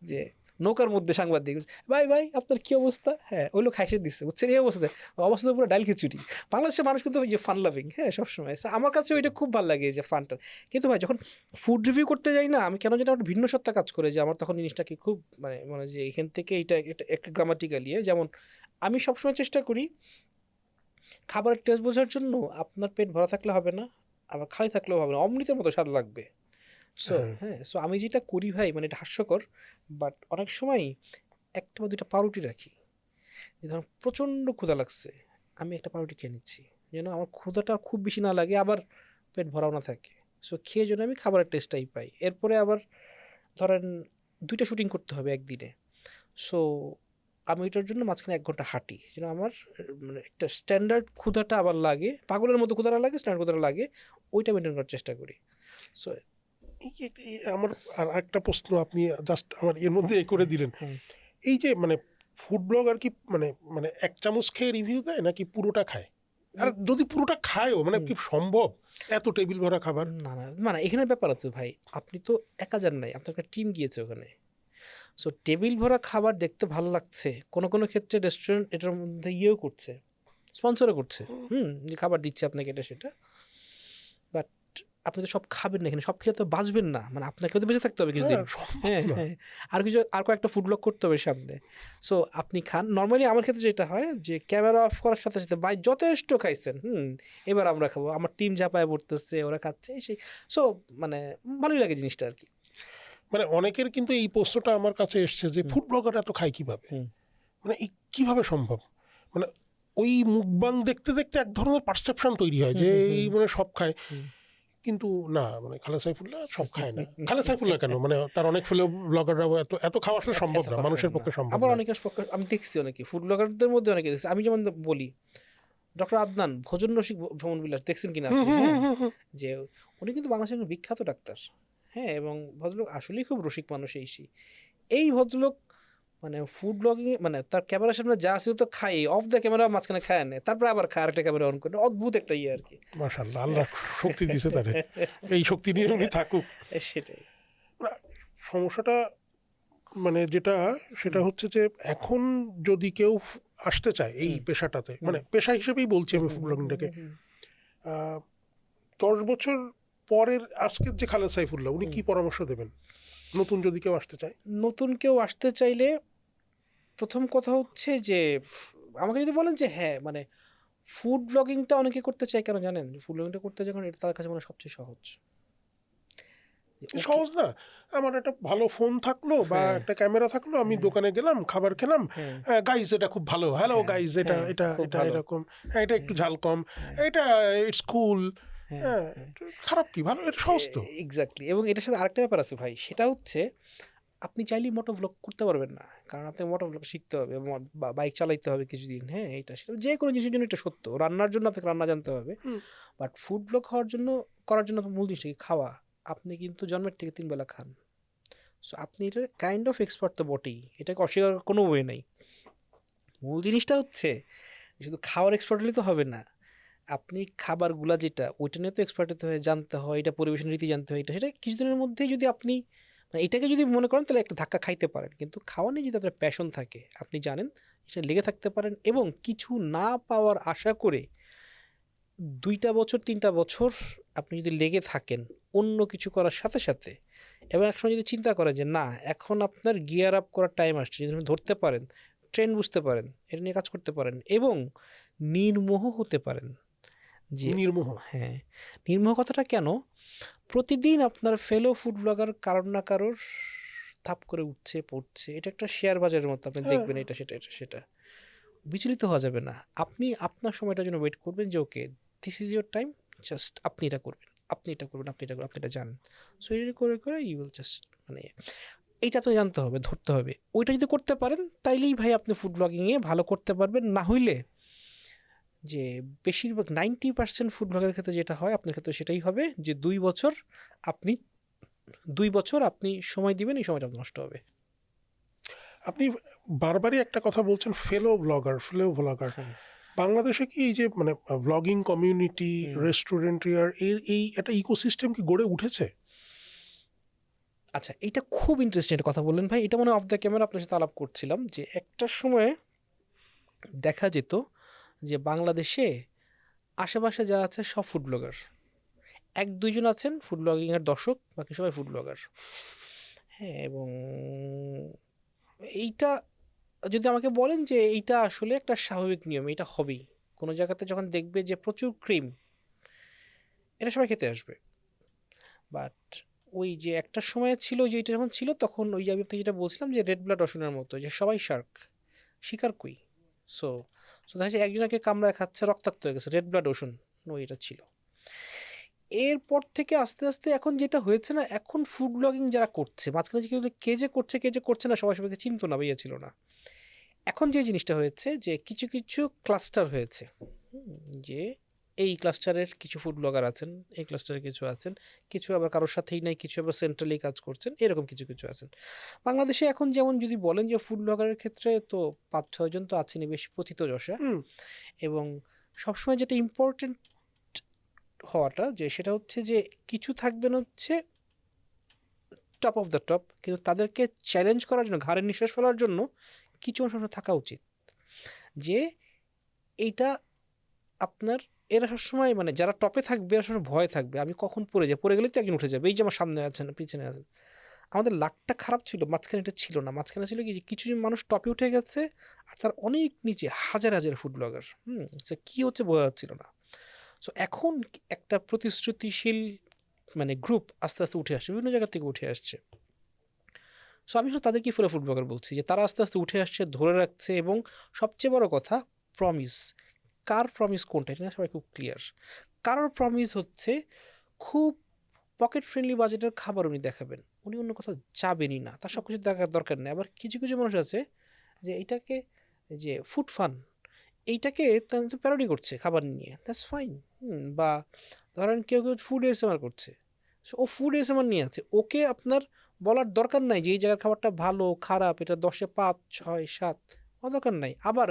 যে নৌকার মধ্যে সাংবাদিক, "ভাই, ভাই আপনার কি অবস্থা?" হ্যাঁ, ওই লোক হাইসে দিচ্ছে। বুঝছেন এই অবস্থা? অবস্থা তো পুরো ডাইল খিচুড়ি। বাংলাদেশের মানুষ কিন্তু ওই যে ফান লাভিং, হ্যাঁ? সবসময়। সো আমার কাছে ওইটা খুব ভাল লাগে এই যে ফানটা। কিন্তু ভাই যখন ফুড রিভিউ করতে যাই না আমি কেন জানি আমার ভিন্ন সত্তা কাজ করে যে আমার তখন জিনিসটাকে খুব মানে মানে যে এখান থেকে এটা একটা গ্রামাটিক্যালি যেমন আমি সবসময় চেষ্টা করি খাবারের টেস্ট বোঝার জন্য আপনার পেট ভরা থাকলে হবে না, আবার খালি থাকলেও হবে না। অমৃতের মতো স্বাদ লাগবে। সো হ্যাঁ, হ্যাঁ, সো আমি যেটা করি ভাই মানে এটা হাস্যকর বাট অনেক সময় ১ টা বা ২ টা পাউরুটি রাখি। যে ধরুন প্রচণ্ড ক্ষুধা লাগছে, আমি একটা পাউরুটি খেয়ে নিচ্ছি। যেন আমার ক্ষুধাটা খুব বেশি না লাগে আবার পেট ভরাও না থাকে। সো খেয়ে যেন আমি খাবারের টেস্টটাই পাই। এরপরে আবার ধরেন ২ টা শুটিং করতে হবে একদিনে। সো আমি এটার জন্য মাঝখানে ১ ঘন্টা হাঁটি। যেন আমার মানে একটা স্ট্যান্ডার্ড ক্ষুধাটা আবার লাগে। পাগলের মতো ক্ষুধা না লাগে, স্ট্যান্ডার্ড ক্ষুধাটা লাগে। ওইটা মেইনটেইন করার চেষ্টা করি। সো এই আমার আর একটা প্রশ্ন আপনি জাস্ট আমার এর মধ্যে এ করে দিলেন। হুম, এই যে মানে ফুড ব্লগার কি মানে মানে ১ চামচ খেয়ে রিভিউ দেয় নাকি পুরোটা খায়? আর হুম, যদি পুরোটা খায়ও মানে হুম। কি সম্ভব? এত টেবিল ভরা খাবার? না, না, না, না এখানে ব্যাপার আছে ভাই। আপনি তো একা যান নাই। আপনার একটা টিম গিয়েছে ওখানে। সো টেবিল ভরা খাবার দেখতে ভালো লাগছে। কোনো ক্ষেত্রে রেস্টুরেন্ট এটার মধ্যে ইয়েও করছে, স্পন্সরও করছে। হুম? যে খাবার দিচ্ছে আপনাকে এটা সেটা। বাট আপনি তো সব খাবেন না এখানে। সব খেলে তো বাঁচবেন না। মানে আপনাকেও তো বেঁচে থাকতে হবে হ্যাঁ, কিছুদিন। সম্ভব হ্যাঁ, না। হ্যাঁ। আর কয়েকটা ফুড ব্লগ করতে হবে সামনে। সো আপনি খান। নরমালি আমার ক্ষেত্রে যেটা হয় যে ক্যামেরা অফ করার সাথে ভাই যথেষ্ট খাইছেন। হুম? এবার আমরা খাবো। আমার টিম ঝাঁপায় পড়তেছে, ওরা খাচ্ছে এই সেই। সো মানে ভালোই লাগে জিনিসটা আরকি। মানে অনেকের কিন্তু এই প্রশ্নটা আমার কাছে এসছে যে হুম, ফুড ব্লগার এত খায় কিভাবে? হুম, মানে এই কিভাবে সম্ভব? মানে ওই মুখবাং দেখতে, দেখতে এক ধরনের পারসেপশন তৈরি হয় হুম, যে হুম, এই হুম, মানে সব খায়। হুম। কিন্তু না মানে খালেদ সাইফুল্লাহ সব খায় না। খালেদ সাইফুল্লাহ কেন? মানে তার অনেক ফেলো ব্লগাররাও এত খাওয়া আসলে সম্ভব এত না। খাওয়া মানুষের সম্ভব না। পক্ষে সম্ভব আবার না। অনেকের পক্ষে আমি দেখছি অনেকে ফুড ব্লগারদের মধ্যে অনেকে দেখছি। আমি যেমন বলি ডক্টর আদনান ভোজন রসিক ভ্রমণ বিলাস দেখছেন কিনা হুম, আপনি? হুম, হ্যাঁ, হুম, হুম, হুম। যে উনি কিন্তু বাংলাদেশের একজন বিখ্যাত ডাক্তার। হ্যাঁ, এবং ভদ্রলোক আসলেই খুব রসিক মানুষ এই ভদ্রলোক মানে ফুড ব্লগিং মানে তার ক্যামেরার সামনে যা ছিল তো খায় অফ দ্য ক্যামেরা মাঝখানে খায় নেয়। তারপরে আবার খায় আরেকটা ক্যামেরা অন করে। অদ্ভুত একটা ইয়ে আরকি। মাশাআল্লাহ আল্লাহ শক্তি দিছে তারে। এই শক্তি নিয়ে উনি থাকুক। সেটাই। না, সমস্যাটা মানে যেটা সেটা হুম, হচ্ছে যে এখন যদি কেউ আসতে চায় এই হুম, পেশাটাতে, হুম, মানে পেশা হিসেবেই বলছি হুম, আমি হুম, ফুড হুম, হুম, ব্লগিংটাকে, হুম, হুম, ১০ বছর পরের আজকের যে খালেদ সাইফুল্লাহ উনি হুম। কি পরামর্শ দেবেন নতুন যদি কেউ আসতে চায়? নতুন কেউ আসতে চাইলে ১ম কথা হচ্ছে যে আমাকে যদি বলেন যে হ্যাঁ, মানে ফুড ব্লগিংটা অনেকে করতে চায় কেন জানেন? ফুড ব্লগিংটা করতে চায় কারণ এটা তাদের কাছে মনে হয় সবচেয়ে সহজ। যে ওকে সহজ না? আমার একটা ভালো ফোন থাকলো বা হ্যাঁ, একটা ক্যামেরা থাকলো, আমি হ্যাঁ, দোকানে গেলাম, খাবার খেলাম। হ্যাঁ, গাইস এটা খুব ভালো। হ্যালো হ্যাঁ, গাইস এটা হ্যাঁ, এটা খুব এটা ভালো। এরকম। হ্যাঁ, এটা একটু হ্যাঁ, ঝাল কম। হ্যাঁ, এটা ইটস কুল। হ্যাঁ, হ্যাঁ, হ্যাঁ। খারাপ কি? ভালো, এটা সহজ তো। এক্সাক্টলি এবং এটার সাথে আরেকটা ব্যাপার আছে ভাই। সেটা হচ্ছে আপনি চাইলেই মোটো ভ্লগ করতে পারবেন না। কারণ আপনাকে মোটো ভ্লগ শিখতে হবে এবং বাইক চালাইতে হবে কিছুদিন। হ্যাঁ, এটা সেটা যেকোনো জিনিসের জন্য এটা সত্য। রান্নার জন্য আপনাকে রান্না জানতে হবে। হুম, বাট ফুড ব্লগ করার জন্য আপনার মূল জিনিসটা কি? খাওয়া। আপনি কিন্তু জন্মের থেকে ৩ বেলা খান। সো আপনি এটার কাইন্ড অফ এক্সপার্ট তো বটেই। এটাকে অস্বীকার করার কোনো ওয়ে নাই। মূল জিনিসটা হচ্ছে শুধু খাওয়ার এক্সপার্ট হলে তো হবে না। আপনি খাবারগুলা যেটা ওইটা নিয়ে তো এক্সপার্ট হতে হয়, জানতে হয়, এটা পরিবেশনের রীতি জানতে হয়, এটা সেটা কিছুদিনের মধ্যেই যদি আপনি মানে এটাকে যদি মনে করেন তাহলে একটা ধাক্কা খাইতে পারেন। কিন্তু খাওয়া নিয়ে যদি আপনার প্যাশন থাকে, আপনি জানেন সেটা লেগে থাকতে পারেন এবং কিছু না পাওয়ার আশা করে ২ টা বছর ৩ টা বছর আপনি যদি লেগে থাকেন অন্য কিছু করার সাথে এবং একসময় যদি চিন্তা করেন যে না এখন আপনার গিয়ার আপ করার টাইম আসছে, যদি আপনি ধরতে পারেন, ট্রেন্ড বুঝতে পারেন, এটা নিয়ে কাজ করতে পারেন এবং নির্মোহ হতে পারেন যে নির্মোহ। হ্যাঁ, নির্মোহ কথাটা কেন? প্রতিদিন আপনার ফেলো ফুড ব্লগার কারোর না কারোর থাপ করে উঠছে পড়ছে, এটা একটা শেয়ার বাজারের মতো, আপনি হ্যাঁ। দেখবেন এটা সেটা এটা সেটা, বিচলিত হওয়া যাবে না। আপনি আপনার সময়টার জন্য ওয়েট করবেন যে okay this is your time, just আপনি এটা করবেন, আপনি এটা করবেন, আপনি এটা করবেন, আপনি এটা জানেন। সো এটা করে করে ইউ উইল জাস্ট, মানে এইটা আপনাকে জানতে হবে, ধরতে হবে। ওইটা যদি করতে পারেন তাইলেই ভাই আপনি ফুড ব্লগিংয়ে ভালো করতে পারবেন। না হইলে যে বেশিরভাগ 90% ফুড ব্লগের ক্ষেত্রে যেটা হয়, আপনার ক্ষেত্রে সেটাই হবে যে 2 বছর আপনি 2 বছর আপনি সময় দিবেন, এই সময়টা নষ্ট হবে। আপনি বারবারই একটা কথা বলছেন, ফেলো ব্লগার। হ্যাঁ। বাংলাদেশে কি এই যে মানে ব্লগিং কমিউনিটি, রেস্টুরেন্ট এর এই একটা ইকোসিস্টেম কি গড়ে উঠেছে? আচ্ছা, এটা খুব ইন্টারেস্টিং একটা কথা বললেন ভাই। এটা মনে অফ দ্য ক্যামেরা আপনার সাথে আলাপ করছিলাম যে একটা সময়ে দেখা যেত যে বাংলাদেশে আশেপাশে যা আছে সব ফুড ব্লগার, 1-2 জন আছেন ফুড ব্লগিংয়ের দর্শক, বাকি সবাই ফুড ব্লগার। হ্যাঁ, এবং এইটা যদি আমাকে বলেন যে এইটা আসলে একটা স্বাভাবিক নিয়ম, এটা হবেই। কোনো জায়গাতে যখন দেখবে যে প্রচুর ক্রিম, এটা সবাই খেতে আসবে। বাট ওই যে একটা সময় ছিল যে এটা যখন ছিল তখন ওই যে আমি আপনাকে যেটা বলছিলাম যে রেড ব্লাড অশনের মতো, যে সবাই শার্ক, শিকার কই। সো সো দেখা যাচ্ছে একজনকে কামড়ায় খাচ্ছে, রক্তাক্ত হয়ে গেছে, রেড ব্লাড ওশন ওই এটা ছিল। এরপর থেকে আস্তে আস্তে এখন যেটা হয়েছে না, এখন ফুড ব্লগিং যারা করছে, মাঝখানে যে কে যে করছে না, সবাই সবাইকে চিনতো না, ভাইয়া ছিল না। এখন যে জিনিসটা হয়েছে যে কিছু কিছু ক্লাস্টার হয়েছে, যে এই ক্লাস্টারের কিছু ফুড ব্লগার আছেন, এই ক্লাস্টারের কিছু আছেন, কিছু আবার কারোর সাথেই নাই, কিছু আবার সেন্ট্রালি কাজ করছেন, এরকম কিছু কিছু আছেন। বাংলাদেশে এখন যেমন যদি বলেন যে ফুড ব্লগারের ক্ষেত্রে তো 5-6 জন তো আছেনই বেশ প্রথিতযশা। এবং সবসময় যেটা ইম্পর্টেন্ট হওয়াটা যে সেটা হচ্ছে যে কিছু থাকবেন হচ্ছে টপ অফ দ্য টপ, কিন্তু তাদেরকে চ্যালেঞ্জ করার জন্য, ঘাড়ের নিঃশ্বাস ফেলার জন্য কিছু অংশ থাকা উচিত, যে এইটা আপনার, এরা সবসময় মানে যারা টপে থাকবে এরা সবসময় ভয় থাকবে আমি কখন পড়ে যাই, পড়ে গেলে তো একজন উঠে যাবে, এই যে আমার সামনে আছেন পিছনে আছেন। আমাদের লাকটা খারাপ ছিল, মাঝখানে এটা ছিল না, মাঝখানে ছিল কি যে কিছু মানুষ টপে উঠে গেছে আর তার অনেক নিচে হাজার হাজার ফুড ব্লগার, কী হচ্ছে বোঝা যাচ্ছিল না। সো এখন একটা প্রতিশ্রুতিশীল মানে গ্রুপ আস্তে আস্তে উঠে আসছে, বিভিন্ন জায়গা থেকে উঠে আসছে। সো আমি শুধু তাদেরকে ফুড ব্লগার বলছি যে তারা আস্তে আস্তে উঠে আসছে, ধরে রাখছে, এবং সবচেয়ে বড় কথা প্রমিস। কার প্রমিস কোনটা এটা না সবাই খুব ক্লিয়ার। কারোর প্রমিস হচ্ছে খুব পকেট ফ্রেন্ডলি বাজেটের খাবার উনি দেখাবেন, উনি অন্য কোথাও যাবেনই না, তার সব কিছু দেখার দরকার নেই। আবার কিছু কিছু মানুষ আছে যে এইটাকে, যে ফুড ফান, এইটাকে তো প্যারোডি করছে খাবার নিয়ে, দ্যাটস ফাইন। বা ধরেন কেউ কেউ ফুড এসএমআর করছে, ও ফুড এসএমআর নিয়ে আছে, ওকে আপনার বলার দরকার নাই যে এই জায়গার খাবারটা ভালো খারাপ, এটা 10-এ 5, 6, 7, দরকার নাই। আবার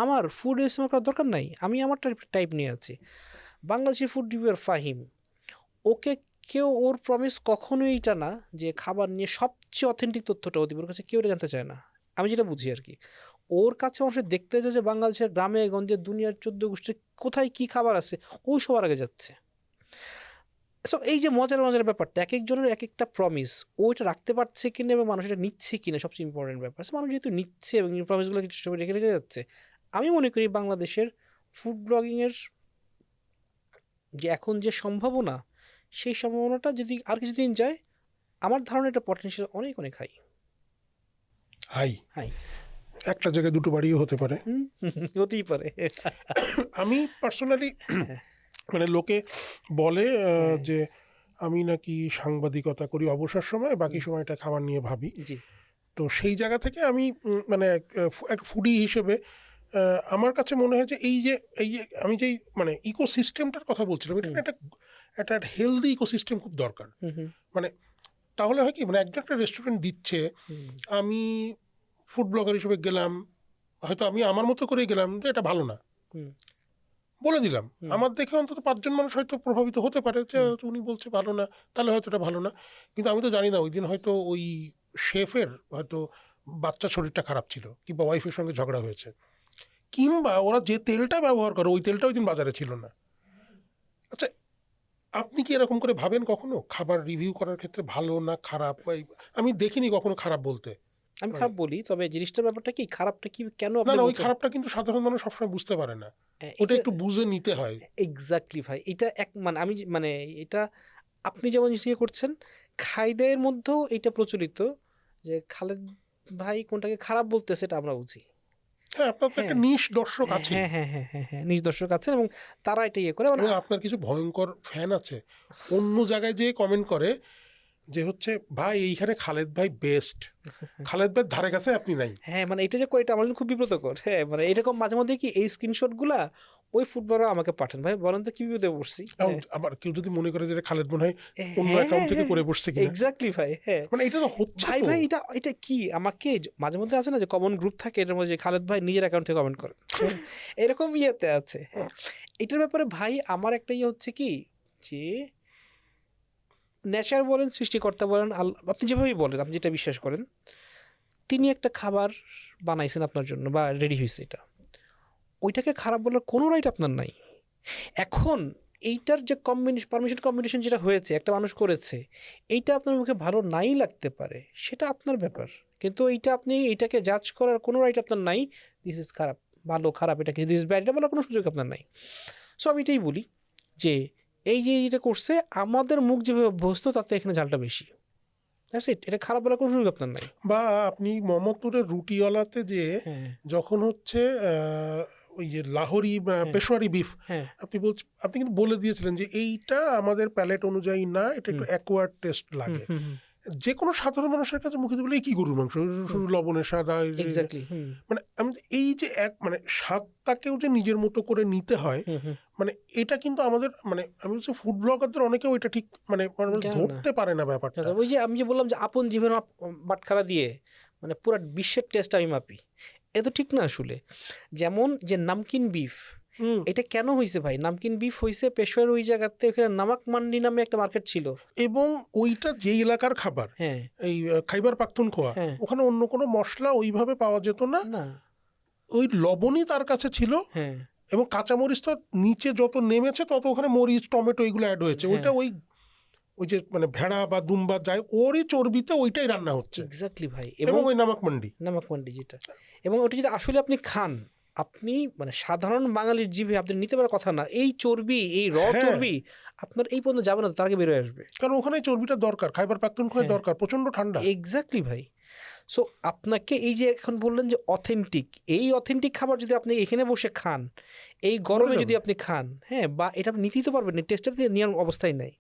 আমার ফুড এসএমআর করার দরকার নাই, আমি আমার টাইপ নিয়ে আছি। বাংলাদেশি ফুড রিভিউয়ার ফাহিম, ওকে কেউ ওর প্রমিস কখনোই এটা না যে খাবার নিয়ে সবচেয়ে অথেন্টিক তথ্যটা ও দিবে, ওর কাছে কেউ এটা জানতে চায় না, আমি যেটা বুঝি আর কি। ওর কাছে মানুষের দেখতে যায় যে বাংলাদেশের গ্রামে গঞ্জে দুনিয়ার 14 গোষ্ঠীর কোথায় কী খাবার আছে, ওই সবার আগে যাচ্ছে। সো এই যে মজার মজার ব্যাপারটা, এক একজনের এক একটা প্রমিস, ও এটা রাখতে পারছে কিনা এবং মানুষ এটা নিচ্ছে কিনা সবচেয়ে ইম্পর্টেন্ট ব্যাপার। মানুষ যেহেতু নিচ্ছে এবং প্রমিসগুলো কিছু সময় রেখে রেখে যাচ্ছে, আমি মনে করি বাংলাদেশের ফুড ব্লগিংয়ের যে এখন যে সম্ভাবনা, সেই সম্ভাবনাটা যদি আর কিছুদিন যায়, আমার ধারণা এটা পটেনশিয়াল অনেক অনেক হাই। হাই একটা জায়গায় দুটো বাড়িও হতে পারে, হতেই পারে। আমি পার্সোনালি মানে লোকে বলে যে আমি নাকি সাংবাদিকতা করি অবসর সময়, বাকি সময়টা খাবার নিয়ে ভাবি। জি। তো সেই জায়গা থেকে আমি মানে এক ফুডি হিসেবে আমার কাছে মনে হয় যে এই যে আমি যেই মানে ইকোসিস্টেমটার কথা বলছিলাম, এটা একটা একটা হেলদি ইকোসিস্টেম খুব দরকার। মানে তাহলে হয় কি, মানে একজন একটা রেস্টুরেন্ট দিচ্ছে, আমি ফুড ব্লগার হিসেবে গেলাম, হয়তো আমি আমার মতো করেই গেলাম যে এটা ভালো না, বলে দিলাম, আমার দেখে অন্তত 5 জন মানুষ হয়তো প্রভাবিত হতে পারে যে উনি বলছে ভালো না, তাহলে হয়তো এটা ভালো না। কিন্তু আমি তো জানি না ওই দিন হয়তো ওই শেফের হয়তো বাচ্চা শরীরটা খারাপ ছিল, কিংবা ওয়াইফের সঙ্গে ঝগড়া হয়েছে, কিংবা ওরা যে তেলটা ব্যবহার করে ওই তেলটা ওই দিন বাজারে ছিল না। আচ্ছা, আপনি কি এরকম করে ভাবেন কখনো খাবার রিভিউ করার ক্ষেত্রে ভালো না খারাপ? আমি দেখিনি কখনো খারাপ বলতে। আমি খারাপ বলি, তবে জিনিসটার ব্যাপারটা কি, খারাপটা কি কেন না আপনি না, ওই বলছেন? খারাপটা কিন্তু সাধারণ মানুষ সবসময় বুঝতে পারে না, ওটা একটু বুঝে নিতে হয়। এক্স্যাক্টলি ভাই, এটা এক মানে আমি মানে এটা আপনি যেমন জিনিস করছেন, খাইদায়ের মধ্যেও এটা প্রচলিত যে খালেদ ভাই কোনটাকে খারাপ বলতেছে এটা আমরা বুঝি। হ্যাঁ, আপনার তো একটা হ্যাঁ নিশ দর্শক আছেই। হ্যাঁ হ্যাঁ হ্যাঁ হ্যাঁ হ্যাঁ নিজ দর্শক আছেন এবং তারা এটা ইয়ে করে মানে এবং আপনার কিছু ভয়ঙ্কর ফ্যান আছে অন্য জায়গায় যেয়ে কমেন্ট করে যে হচ্ছে ভাই এইখানে খালেদ ভাই বেস্ট, খালেদ ভাই ধারে কাছে আপনি নাই। হ্যাঁ মানে এটা যে করে এটা আমার জন্য খুব বিব্রতকর। হ্যাঁ মানে এরকম মাঝে মধ্যে কি এই স্ক্রিনশট গুলা ওই ফুটবলার আমাকে পাঠান, ভাই বলেন তো কি বিপদে পড়ছি। এবং হ্যাঁ আবার কেউ যদি মনে করে যে এটা খালেদ মনে হয় অন্য হ্যাঁ অ্যাকাউন্ট থেকে হ্যাঁ করে বসছে কিনা, এক্স্যাক্টলি ভাই। হ্যাঁ মানে এটা তো হচ্ছে ভাই তো। ভাই এটা এটা কি আমাকে মাঝে মধ্যে আছে না যে কমন গ্রুপ থাকে এটার মধ্যে যে খালেদ ভাই নিজের অ্যাকাউন্ট থেকে কমেন্ট করেন, হ্যাঁ, এরকম ইয়েতে আছে। হ্যাঁ এটার ব্যাপারে ভাই আমার একটা ইয়ে হচ্ছে কি যে নেচার বলেন সৃষ্টিকর্তা বলেন আপনি যেভাবেই বলেন আপনি যেটা বিশ্বাস করেন, তিনি একটা খাবার বানাইছেন আপনার জন্য বা রেডি হয়েছে, এটা ওইটাকে খারাপ বলার কোনো রাইট আপনার নাই। এখন এইটার যে পারমিশন কম্বিনেশন যেটা হয়েছে একটা মানুষ করেছে, এইটা আপনার মুখে ভালো নাই লাগতে পারে, সেটা আপনার ব্যাপার, কিন্তু এইটা আপনি এইটাকে জাজ করার কোনো রাইট আপনার নাই। দিস ইজ খারাপ, ভালো খারাপ এটা কি দিস ব্যাড এটা বলার কোনো সুযোগ আপনার নাই। সো আমি এটাই বলি যে এই যে যেটা করছে আমাদের মুখ যেভাবে অভ্যস্ত তাতে এখানে ঝালটা বেশি। দ্যাটস ইট, এটা খারাপ বলার কোনো সুযোগ আপনার নাই। বা আপনি মোহাম্মদপুরের রুটিওয়ালাতে যে হ্যাঁ যখন হচ্ছে ওই যে লাহোরি হ্যাঁ পেশোয়ারি বিফ, হ্যাঁ আপনি কিন্তু বলে দিয়েছিলেন যে এইটা আমাদের প্যালেট অনুযায়ী না, এটা একটু অ্যাকোয়ার্ড টেস্ট হুম লাগে। হুম হুম যে কোনো সাধারণ মানুষের কাছে মুখে দিলে কি গরুর মাংস, শুধু লবণের স্বাদ এক্স্যাক্টলি হুম মানে আমি এই যে এক মানে স্বাদটাকেও যে নিজের মতো করে নিতে হয়, হুম হুম মানে এটা কিন্তু আমাদের মানে আমি বলছি ফুড ব্লগারদের অনেকেও এটা ঠিক মানে জানো না। ধরতে পারে না ব্যাপারটা। ওই যে আমি যে বললাম যে আপন জীবন বাটখারা দিয়ে মানে পুরো বিশ্বের টেস্ট আমি মাপি, এ তো ঠিক না আসলে। যেমন যে নামকিন বিফ, হুম। এটা কেন হয়েছে ভাই? নামকিন বিফ হয়েছে পেশোয়ার ওই জায়গাতে, ওখানে নামাক মান্ডি নামে একটা মার্কেট ছিল। এবং ওইটা যে এলাকার খাবার, হ্যাঁ এই খাইবার পাখতুনখোয়া, হ্যাঁ ওখানে অন্য কোনো মশলা ওইভাবে পাওয়া যেত না, না ওই লবণই তার কাছে ছিল। হ্যাঁ এবং কাঁচামরিচ তো নিচে যত নেমেছে তত ওখানে মরিচ টমেটো এগুলো অ্যাড হয়েছে, হ্যাঁ ওইটা ওই ওই যে মানে ভেড়া বা দুম্বা যায় ওরই চর্বিতে ওইটাই রান্না হচ্ছে, এক্স্যাক্টলি ভাই। এবং এবং ওই নামাক মান্ডি। নামাক মান্ডি যেটা, এবং ওটা যদি আসলে আপনি খান, আপনি মানে সাধারণ বাঙালির জিভে আপনি নিতে পারার কথা না, এই চর্বি এই হ্যাঁ। চর্বি আপনার এই পর্যন্ত যাবে না, তার আগে বেরোয় আসবে। কারণ ওখানে চর্বিটা দরকার, খাইবার পাখতুনখোয়ায় হ্যাঁ দরকার, প্রচন্ড ঠান্ডা। এক্স্যাক্টলি ভাই। সো আপনাকে এই যে এখন বললেন যে অথেন্টিক, এই অথেন্টিক খাবার যদি আপনি এখানে বসে খান, এই গরমে যাবেন। যদি আপনি খান, হ্যাঁ, বা এটা আপনি নিতেই তো পারবেন না, টেস্ট আপনি নেওয়ার অবস্থায় নাই।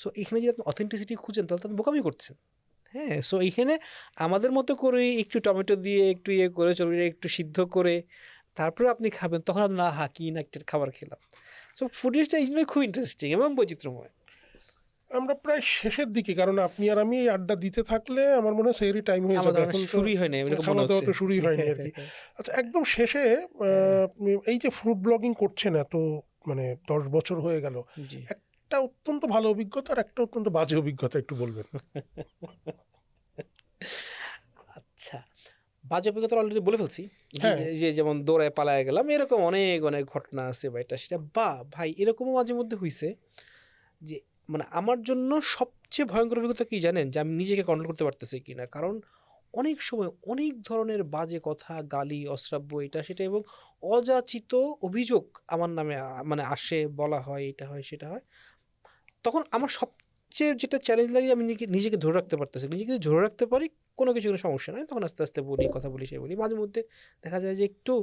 সো এখানে যদি আপনি অথেন্টিসিটি খুঁজেন তাহলে তো আপনি বোকামি করছেন। হ্যাঁ সো এইখানে আমাদের মতো করে একটু টমেটো দিয়ে একটু ইয়ে করে চর্বিটা একটু সিদ্ধ করে তারপরে আপনি খাবেন, তখন আপনি হা কি না একটা খাবার খেলাম। সো ফুডিজটা এই জন্যই খুব ইন্টারেস্টিং এবং বৈচিত্র্যময়। আমরা প্রায় শেষের দিকে, কারণ আপনি আর আমি এই আড্ডা দিতে থাকলে আমার মনে হয় সেরই টাইম হয়ে যাবে, আমাদের এখন তো শুরুই হয় না এরকম মনে খাওয়া দাওয়া হচ্ছে। তো শুরুই হয়নি আর কি। আচ্ছা, একদম শেষে এই যে ফুড ব্লগিং করছেন এত মানে 10 বছর হয়ে গেল, জি একটা অত্যন্ত ভালো অভিজ্ঞতা আর একটা অত্যন্ত বাজে অভিজ্ঞতা একটু বলবেন? আচ্ছা, বাজে অভিজ্ঞতা অলরেডি বলে ফেলছি। হ্যাঁ। যে যেমন দৌড়ায় পালায় গেলাম, এরকম অনেক অনেক ঘটনা আছে বা এটা সেটা। বা ভাই এরকমও মাঝে মধ্যে হয়েছে যে মানে আমার জন্য সবচেয়ে ভয়ঙ্কর অভিজ্ঞতা কি জানেন, যে আমি নিজেকে কন্ট্রোল করতে পারতেছি কিনা। কারণ অনেক সময় অনেক ধরনের বাজে কথা, গালি, অশ্রাব্য, এটা সেটা এবং অযাচিত অভিযোগ আমার নামে মানে আসে, বলা হয়, এটা হয় সেটা হয়। তখন আমার সবচেয়ে যেটা চ্যালেঞ্জ লাগে, আমি নিজেকে ধরে রাখতে পারতেছি, নিজেকে যদি ধরে রাখতে পারি কোনো কিছু কোনো সমস্যা নয়, তখন আস্তে আস্তে বলি, কথা বলি, সে বলি। মাঝে মধ্যে দেখা যায় যে একটু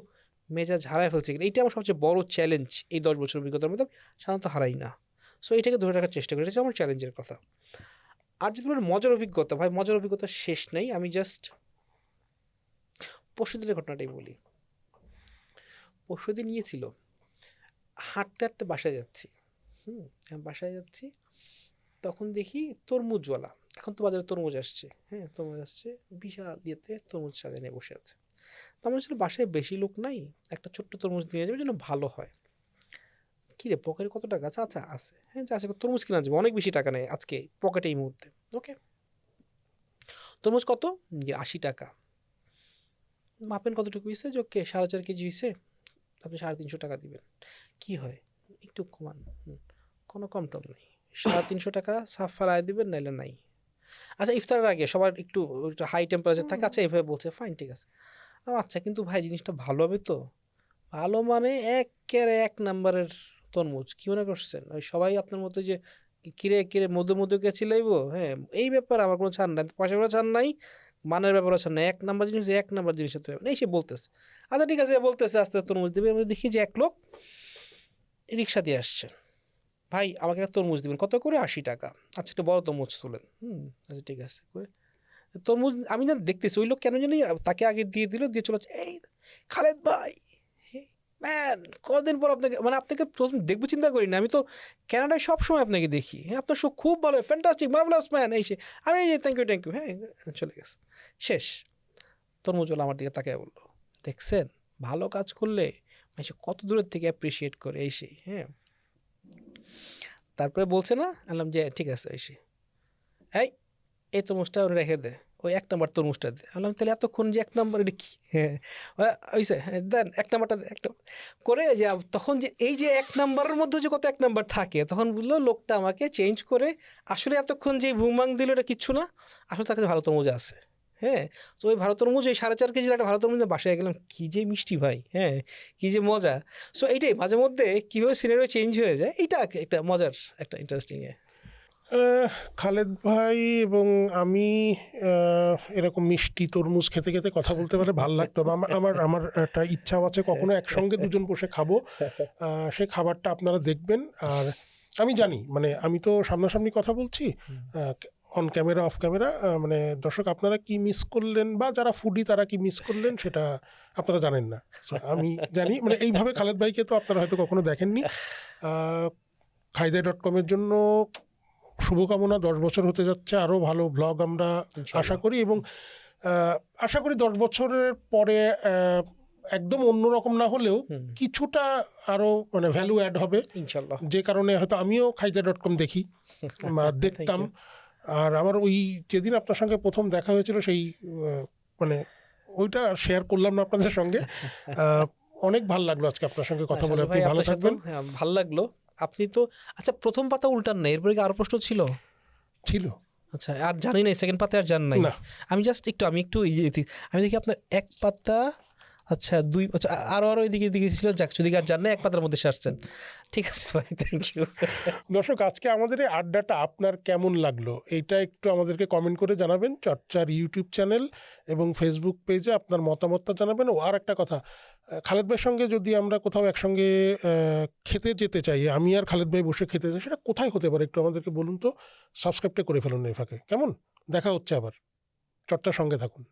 মেজাজ হারায় ফেলছে কিনা, এইটা আমার সবচেয়ে বড় চ্যালেঞ্জ। এই 10 বছর অভিজ্ঞতার মধ্যে সাধারণত হারাই না। সো এটাকে ধরে রাখার চেষ্টা করি, এটা হচ্ছে আমার চ্যালেঞ্জের কথা। আর যদি বলেন মজার অভিজ্ঞতা, ভাই মজার অভিজ্ঞতা শেষ নেই। আমি জাস্ট পরশুদিনের ঘটনাটাই বলি। পরশুদিন নিয়েছিল হাঁটতে হাঁটতে বাসায় যাচ্ছি, বাসায় যাচ্ছি, তখন দেখি তরমুজওয়ালা, এখন তো বাজারে তরমুজ আসছে, হ্যাঁ তরমুজ আসছে, বিশাল ইয়েতে তরমুজ সাজিয়ে নিয়ে বসে আছে। তো আমার ছিল বাসায় বেশি লোক নাই, একটা ছোট্ট তরমুজ নিয়ে যাবে যেন ভালো হয়। কী রে পকেটে কত টাকা আছে? আচ্ছা আছে, হ্যাঁ যা আছে তরমুজ কিনা যাবে, অনেক বেশি টাকা নেই আজকে পকেটে এই মুহূর্তে। ওকে, তরমুজ কত? যে 80 টাকা। মাপেন কতটুকু হয়েছে? যে ওকে 4.5 কেজি হয়েছে, আপনি 350 টাকা দিবেন। কি হয় একটু কমান, কোনো কম টম নেই, 350 টাকা সাফ ফেলায় দিবেন, নাইলে নাই। আচ্ছা ইফতারের আগে সবার একটু একটু হাই টেম্পারেচার থাকে, আচ্ছা এভাবে বলছে, ফাইন ঠিক আছে। আচ্ছা কিন্তু ভাই জিনিসটা ভালো হবে তো? ভালো মানে একেবারে 1 নাম্বারের তরমুজ। কি মনে করছেন ওই সবাই আপনার মতো যে কিরে কিরে মধু মধুকে চিলাইবো? হ্যাঁ এই ব্যাপার আমার কোনো ছাড় নাই, পয়সা করে ছাড় নাই, মানের ব্যাপার আছে না, 1 নাম্বার জিনিস 1 নাম্বার জিনিস হতে হবে না, এই সে বলতেছে। আচ্ছা ঠিক আছে, বলতেছে আস্তে আস্তে তরমুজ দেবে। আমি দেখি যে এক লোক রিক্সা দিয়ে আসছে, ভাই আমাকে একটা তরমুজ দিবেন, কত করে? 80 টাকা। আচ্ছা একটা বড় তরমুজ তোলেন। আচ্ছা ঠিক আছে করে তরমুজ আমি না দেখতেছি ওই লোক কেন জানি তাকে আগে দিয়ে দিল, দিয়ে চলে যাচ্ছে, এই খালেদ ভাই ম্যান কদিন পর আপনাকে, মানে আপনাকে প্রথম দেখবো চিন্তা করি না, আমি তো কানাডায় সবসময় আপনাকে দেখি, হ্যাঁ আপনার শো খুব ভালো, ফ্যান্টাস্টিক মার্ভেলাস ম্যান, এই সে। আমি এই থ্যাংক ইউ হ্যাঁ, চলে গেছে। শেষ। তরমুজওয়ালা আমার দিকে তাকায় বললো, দেখছেন ভালো কাজ করলে সে কত দূরের থেকে অ্যাপ্রিসিয়েট করে, এই সেই। হ্যাঁ তারপরে বলছে না, আনলাম যে ঠিক আছে, এই সে এই তরমুজটা রেখে দে, ওই 1 নাম্বার তরমুজটা দে। আনলাম তাহলে এতক্ষণ যে 1 নাম্বার এটা কি? হ্যাঁ ওইসে দেন 1 নাম্বারটা একটা করে, যে তখন যে এই যে 1 নাম্বারের মধ্যে যে কত 1 নাম্বার থাকে, তখন বললো লোকটা আমাকে চেঞ্জ করে, আসলে এতক্ষণ যে বুমাং দিল এটা কিচ্ছু না, আসলে তার কাছে ভালো তরমুজ আছে। হ্যাঁ তো ওই ভালো তরমুজ, এই 4.5 কেজির একটা ভালো তরমুজ বাসায় গেলাম, কী যে মিষ্টি ভাই, হ্যাঁ কী যে মজা। সো এইটাই মাঝে মধ্যে কীভাবে সিনারিও চেঞ্জ হয়ে যায়, এইটা একটা মজার একটা ইন্টারেস্টিং। খালেদ ভাই এবং আমি এরকম মিষ্টি তরমুজ খেতে খেতে কথা বলতে পারলে ভালো লাগতো। আমার আমার আমার একটা ইচ্ছাও আছে কখনো একসঙ্গে দুজন বসে খাবো, সে খাবারটা আপনারা দেখবেন। আর আমি জানি, মানে আমি তো সামনাসামনি কথা বলছি, অন ক্যামেরা অফ ক্যামেরা, মানে দর্শক আপনারা কি মিস করলেন বা যারা ফুডি তারা কি মিস করলেন সেটা আপনারা জানেন না। So, আমি জানি, মানে এইভাবে খালেদ ভাইকে তো আপনারা হয়তো কখনো দেখেননি। খাইদাই.com-এর জন্য শুভকামনা, 10 বছর হতে যাচ্ছে, আরও ভালো ব্লগ আমরা আশা করি, এবং আশা করি 10 বছরের পরে একদম অন্যরকম না হলেও কিছুটা আরও মানে ভ্যালু অ্যাড হবে, ইনশাল্লাহ। যে কারণে হয়তো আমিও খাইদাই.com দেখি বা দেখতাম। আর আমার ওই যেদিন আপনার সঙ্গে প্রথম দেখা হয়েছিল সেই মানে ওইটা শেয়ার করলাম না আপনাদের সঙ্গে। অনেক ভালো লাগলো আজকে আপনার সঙ্গে কথা বলে। আপনি ভালো থাকবেন। ভালো লাগলো। আপনি তো আচ্ছা প্রথম পাতা উল্টান না, এরপরে কি আরো প্রশ্ন ছিল? আচ্ছা আর জানি না, সেকেন্ড পাতা আর জান নাই। আমি জাস্ট একটু আমি দেখি আপনার 1 পাতা, আচ্ছা 2, আচ্ছা আরো এদিকে ছিল, যাক যদি আর জান না 1 পাতার মধ্যে আসছেন। ঠিক আছে ভাই, থ্যাংক ইউ। দর্শক আজকে আমাদের এই আড্ডাটা আপনার কেমন লাগলো এইটা একটু আমাদেরকে কমেন্ট করে জানাবেন। চর্চার ইউটিউব চ্যানেল এবং ফেসবুক পেজে আপনার মতামতটা জানাবেন। ও আর একটা কথা, খালেদ ভাইয়ের সঙ্গে যদি আমরা কোথাও একসঙ্গে খেতে যেতে চাই, আমি আর খালেদ ভাই বসে খেতে চাই, সেটা কোথায় হতে পারে একটু আমাদেরকে বলুন তো। সাবস্ক্রাইবটা করে ফেলুন এই ফাঁকে, কেমন? দেখা হচ্ছে আবার, চর্চার সঙ্গে থাকুন।